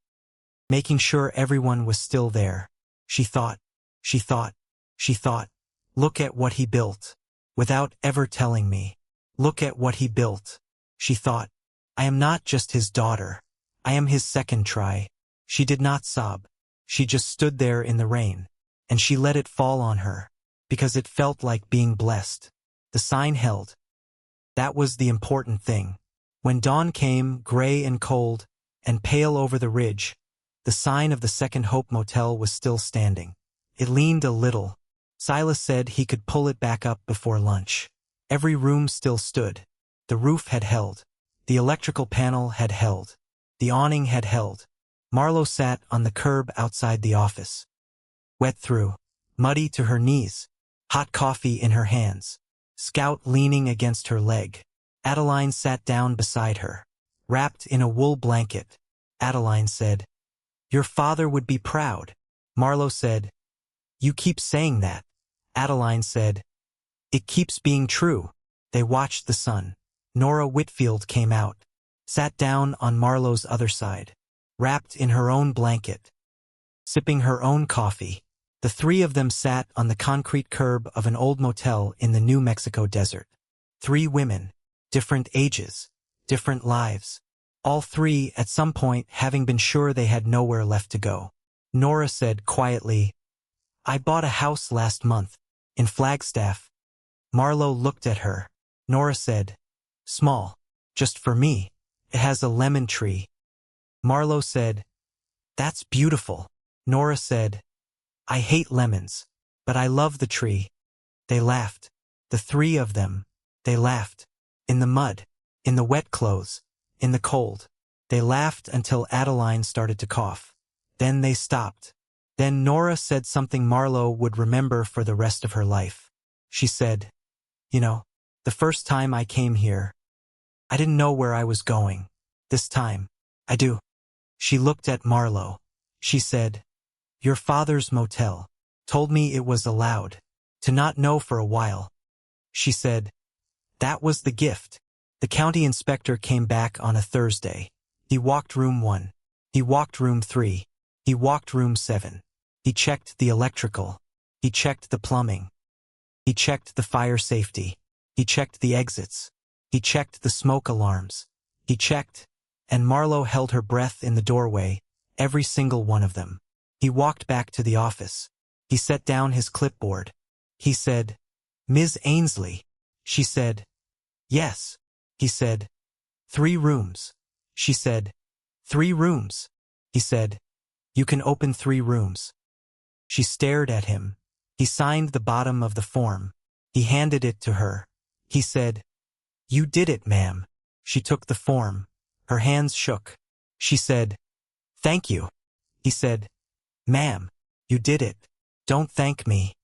making sure everyone was still there. She thought, she thought, she thought, "Look at what he built, without ever telling me. Look at what he built." She thought, "I am not just his daughter. I am his second try." She did not sob. She just stood there in the rain, and she let it fall on her, because it felt like being blessed. The sign held. That was the important thing. When dawn came, gray and cold, and pale over the ridge, the sign of the Second Hope Motel was still standing. It leaned a little. Silas said he could pull it back up before lunch. Every room still stood. The roof had held. The electrical panel had held. The awning had held. Marlow sat on the curb outside the office, wet through, muddy to her knees, hot coffee in her hands, Scout leaning against her leg. Adeline sat down beside her, wrapped in a wool blanket. Adeline said, "Your father would be proud." Marlow said, "You keep saying that." Adeline said, "It keeps being true." They watched the sun. Nora Whitfield came out, sat down on Marlow's other side, wrapped in her own blanket, sipping her own coffee. The 3 of them sat on the concrete curb of an old motel in the New Mexico desert. 3 women, different ages, different lives. All 3 at some point having been sure they had nowhere left to go. Nora said quietly, "I bought a house last month, in Flagstaff." Marlow looked at her. Nora said, "Small, just for me. It has a lemon tree." Marlow said, "That's beautiful." Nora said, "I hate lemons, but I love the tree." They laughed. The 3 of them. They laughed. In the mud, in the wet clothes, in the cold. They laughed until Adeline started to cough. Then they stopped. Then Nora said something Marlow would remember for the rest of her life. She said, "You know, the first time I came here, I didn't know where I was going. This time, I do." She looked at Marlow. She said, "Your father's motel told me it was allowed. To not know for a while. She said, that was the gift. The county inspector came back on a Thursday. He walked room 1. He walked room 3. He walked room 7. He checked the electrical. He checked the plumbing. He checked the fire safety. He checked the exits. He checked the smoke alarms. He checked, and Marlow held her breath in the doorway, every single one of them. He walked back to the office. He set down his clipboard. He said, Ms. Ainsley. She said, yes. He said, 3 rooms. She said, 3 rooms. He said, you can open 3 rooms. She stared at him. He signed the bottom of the form. He handed it to her. He said, you did it, ma'am. She took the form. Her hands shook. She said, thank you. He said, ma'am, you did it. Don't thank me.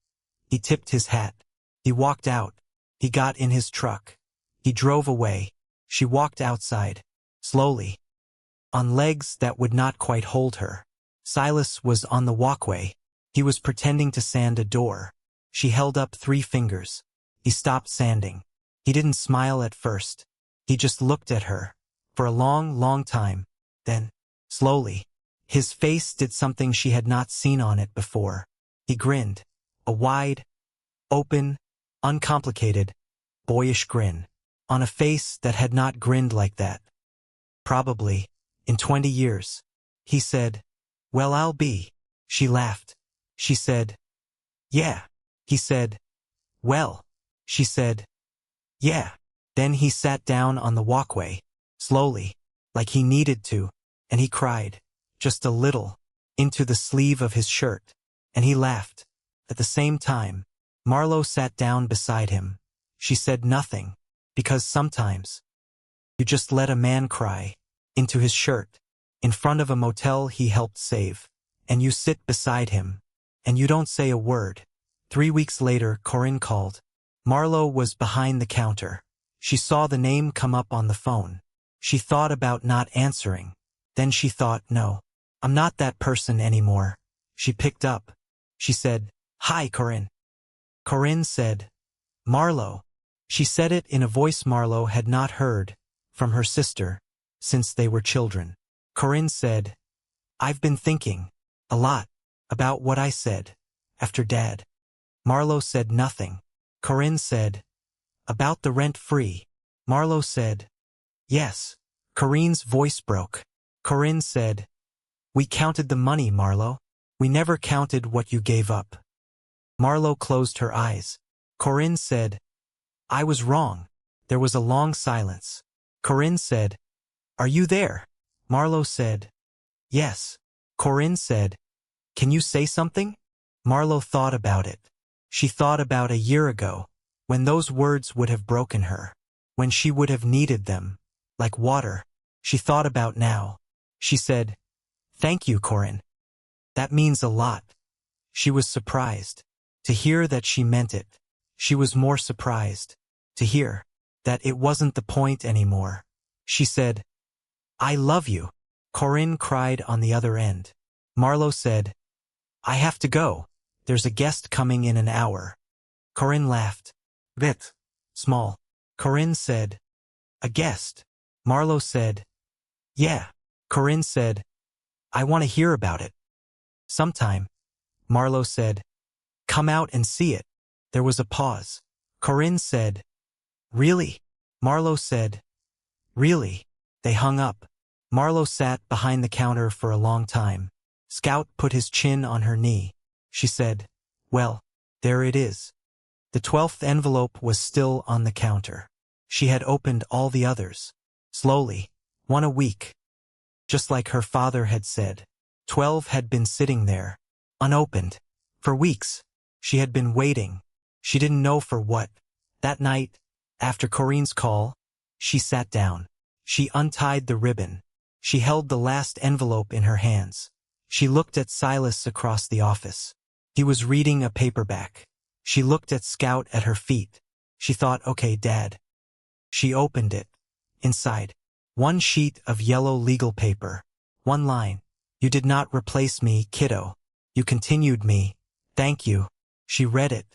He tipped his hat. He walked out. He got in his truck. He drove away. She walked outside, slowly, on legs that would not quite hold her. Silas was on the walkway. He was pretending to sand a door. She held up 3 fingers. He stopped sanding. He didn't smile at first. He just looked at her, for a long, long time. Then, slowly, his face did something she had not seen on it before. He grinned, a wide, open, uncomplicated, boyish grin, on a face that had not grinned like that. Probably, in 20 years. He said, well, I'll be. She laughed. She said, yeah. He said, well. She said, yeah. Then he sat down on the walkway, slowly, like he needed to, and he cried, just a little, into the sleeve of his shirt, and he laughed. At the same time, Marlow sat down beside him. She said nothing, because sometimes you just let a man cry, into his shirt, in front of a motel he helped save, and you sit beside him, and you don't say a word. 3 weeks later, Corinne called. Marlow was behind the counter. She saw the name come up on the phone. She thought about not answering. Then she thought, no, I'm not that person anymore. She picked up. She said, hi, Corinne. Corinne said, Marlow. She said it in a voice Marlow had not heard from her sister since they were children. Corinne said, I've been thinking a lot about what I said after Dad. Marlow said nothing. Corinne said, about the rent-free. Marlow said, yes. Corinne's voice broke. Corinne said, we counted the money, Marlow. We never counted what you gave up. Marlow closed her eyes. Corinne said, I was wrong. There was a long silence. Corinne said, are you there? Marlow said, yes. Corinne said, can you say something? Marlow thought about it. She thought about a year ago, when those words would have broken her, when she would have needed them, like water. She thought about now. She said, thank you, Corinne. That means a lot. She was surprised to hear that she meant it. She was more surprised to hear that it wasn't the point anymore. She said, I love you. Corinne cried on the other end. Marlow said, I have to go. There's a guest coming in an hour. Corinne laughed. Bit small. Corinne said, a guest. Marlow said, yeah. Corinne said, I want to hear about it. Sometime. Marlow said, come out and see it. There was a pause. Corinne said, really? Marlow said, really? They hung up. Marlow sat behind the counter for a long time. Scout put his chin on her knee. She said, well, there it is. The 12th envelope was still on the counter. She had opened all the others. Slowly, 1 a week. Just like her father had said. 12 had been sitting there, unopened. For weeks, she had been waiting. She didn't know for what. That night, after Corinne's call, she sat down. She untied the ribbon. She held the last envelope in her hands. She looked at Silas across the office. He was reading a paperback. She looked at Scout at her feet. She thought, okay, Dad. She opened it. Inside, 1 sheet of yellow legal paper. 1 line. You did not replace me, kiddo. You continued me. Thank you. She read it.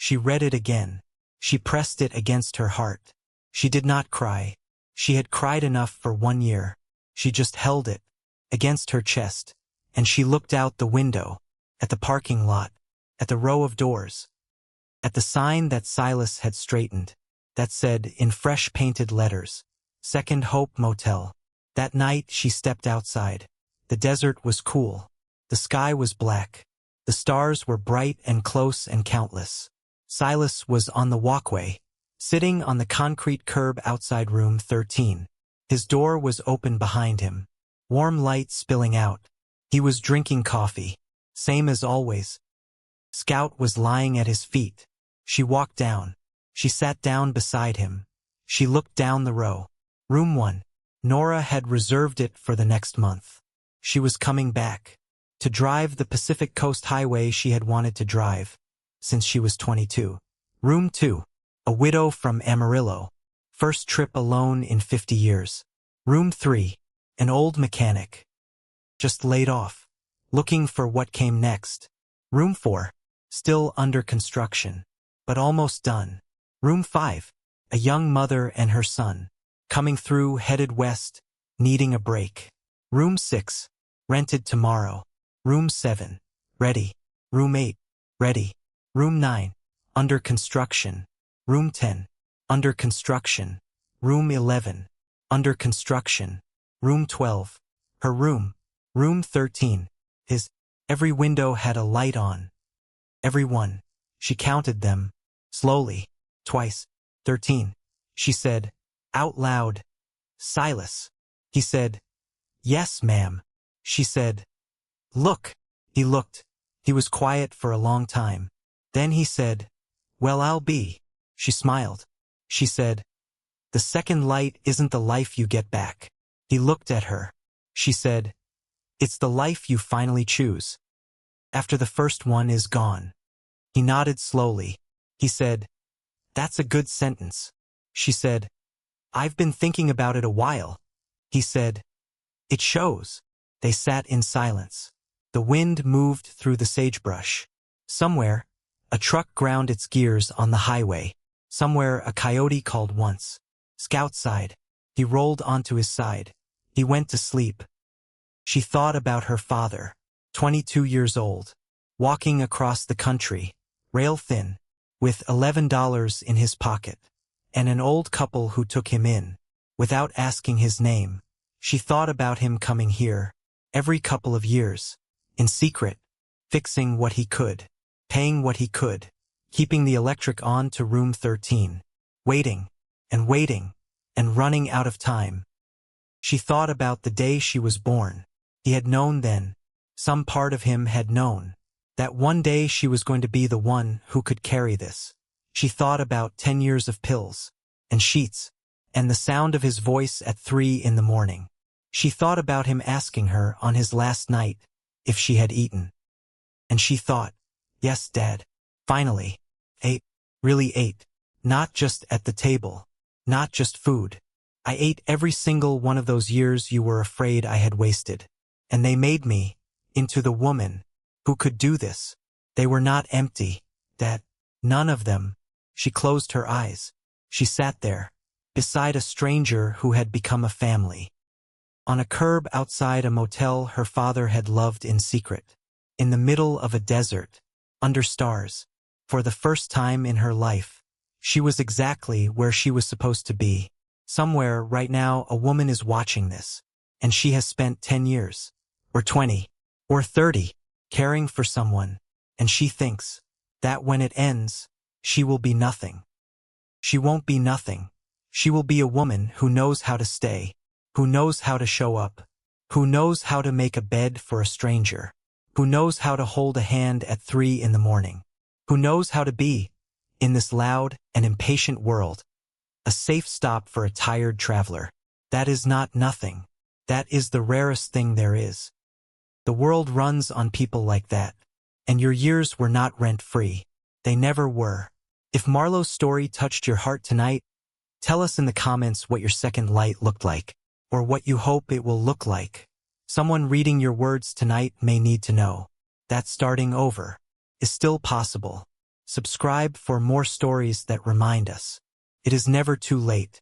She read it again. She pressed it against her heart. She did not cry. She had cried enough for 1 year. She just held it against her chest, and she looked out the window, at the parking lot, at the row of doors, at the sign that Silas had straightened, that said, in fresh painted letters, Second Hope Motel. That night she stepped outside. The desert was cool. The sky was black. The stars were bright and close and countless. Silas was on the walkway, sitting on the concrete curb outside room 13. His door was open behind him, warm light spilling out. He was drinking coffee, same as always. Scout was lying at his feet. She walked down. She sat down beside him. She looked down the row. Room 1. Nora had reserved it for the next month. She was coming back to drive the Pacific Coast Highway she had wanted to drive since she was 22. Room 2. A widow from Amarillo. First trip alone in 50 years. Room 3. An old mechanic. Just laid off. Looking for what came next. Room 4. Still under construction, but almost done. Room 5. A young mother and her son. Coming through, headed west, needing a break. Room 6. Rented tomorrow. Room 7. Ready. Room 8. Ready. Room 9. Under construction. Room 10. Under construction. Room 11. Under construction. Room 12. Her room. Room 13. His. Every window had a light on. Every one. She counted them. Slowly. Twice. 13. She said, out loud, Silas. He said, yes, ma'am. She said, look. He looked. He was quiet for a long time. Then he said, well, I'll be. She smiled. She said, the second light isn't the life you get back. He looked at her. She said, it's the life you finally choose. After the first one is gone. He nodded slowly. He said, that's a good sentence. She said, I've been thinking about it a while. He said, it shows. They sat in silence. The wind moved through the sagebrush. Somewhere, a truck ground its gears on the highway. Somewhere a coyote called once. Scout sighed. He rolled onto his side. He went to sleep. She thought about her father, 22 years old, walking across the country, rail-thin, with $11 in his pocket, and an old couple who took him in, without asking his name. She thought about him coming here, every couple of years, in secret, fixing what he could, paying what he could, keeping the electric on to room 13, waiting, and running out of time. She thought about the day she was born. He had known then, some part of him had known, that one day she was going to be the one who could carry this. She thought about 10 years of pills, and sheets, and the sound of his voice at 3 in the morning. She thought about him asking her on his last night if she had eaten. And she thought, yes, Dad, finally, ate, really ate, not just at the table, not just food. I ate every single one of those years you were afraid I had wasted. And they made me into the woman who could do this. They were not empty, Dad. None of them. She closed her eyes. She sat there, beside a stranger who had become a family. On a curb outside a motel her father had loved in secret. In the middle of a desert, under stars. For the first time in her life, she was exactly where she was supposed to be. Somewhere right now a woman is watching this, and she has spent 10 years, or 20, or 30, caring for someone, and she thinks that when it ends, she will be nothing. She won't be nothing. She will be a woman who knows how to stay, who knows how to show up, who knows how to make a bed for a stranger, who knows how to hold a hand at 3 in the morning, who knows how to be, in this loud and impatient world, a safe stop for a tired traveler. That is not nothing. That is the rarest thing there is. The world runs on people like that. And your years were not rent-free. They never were. If Marlow's story touched your heart tonight, tell us in the comments what your second light looked like, or what you hope it will look like. Someone reading your words tonight may need to know that starting over is still possible. Subscribe for more stories that remind us. It is never too late.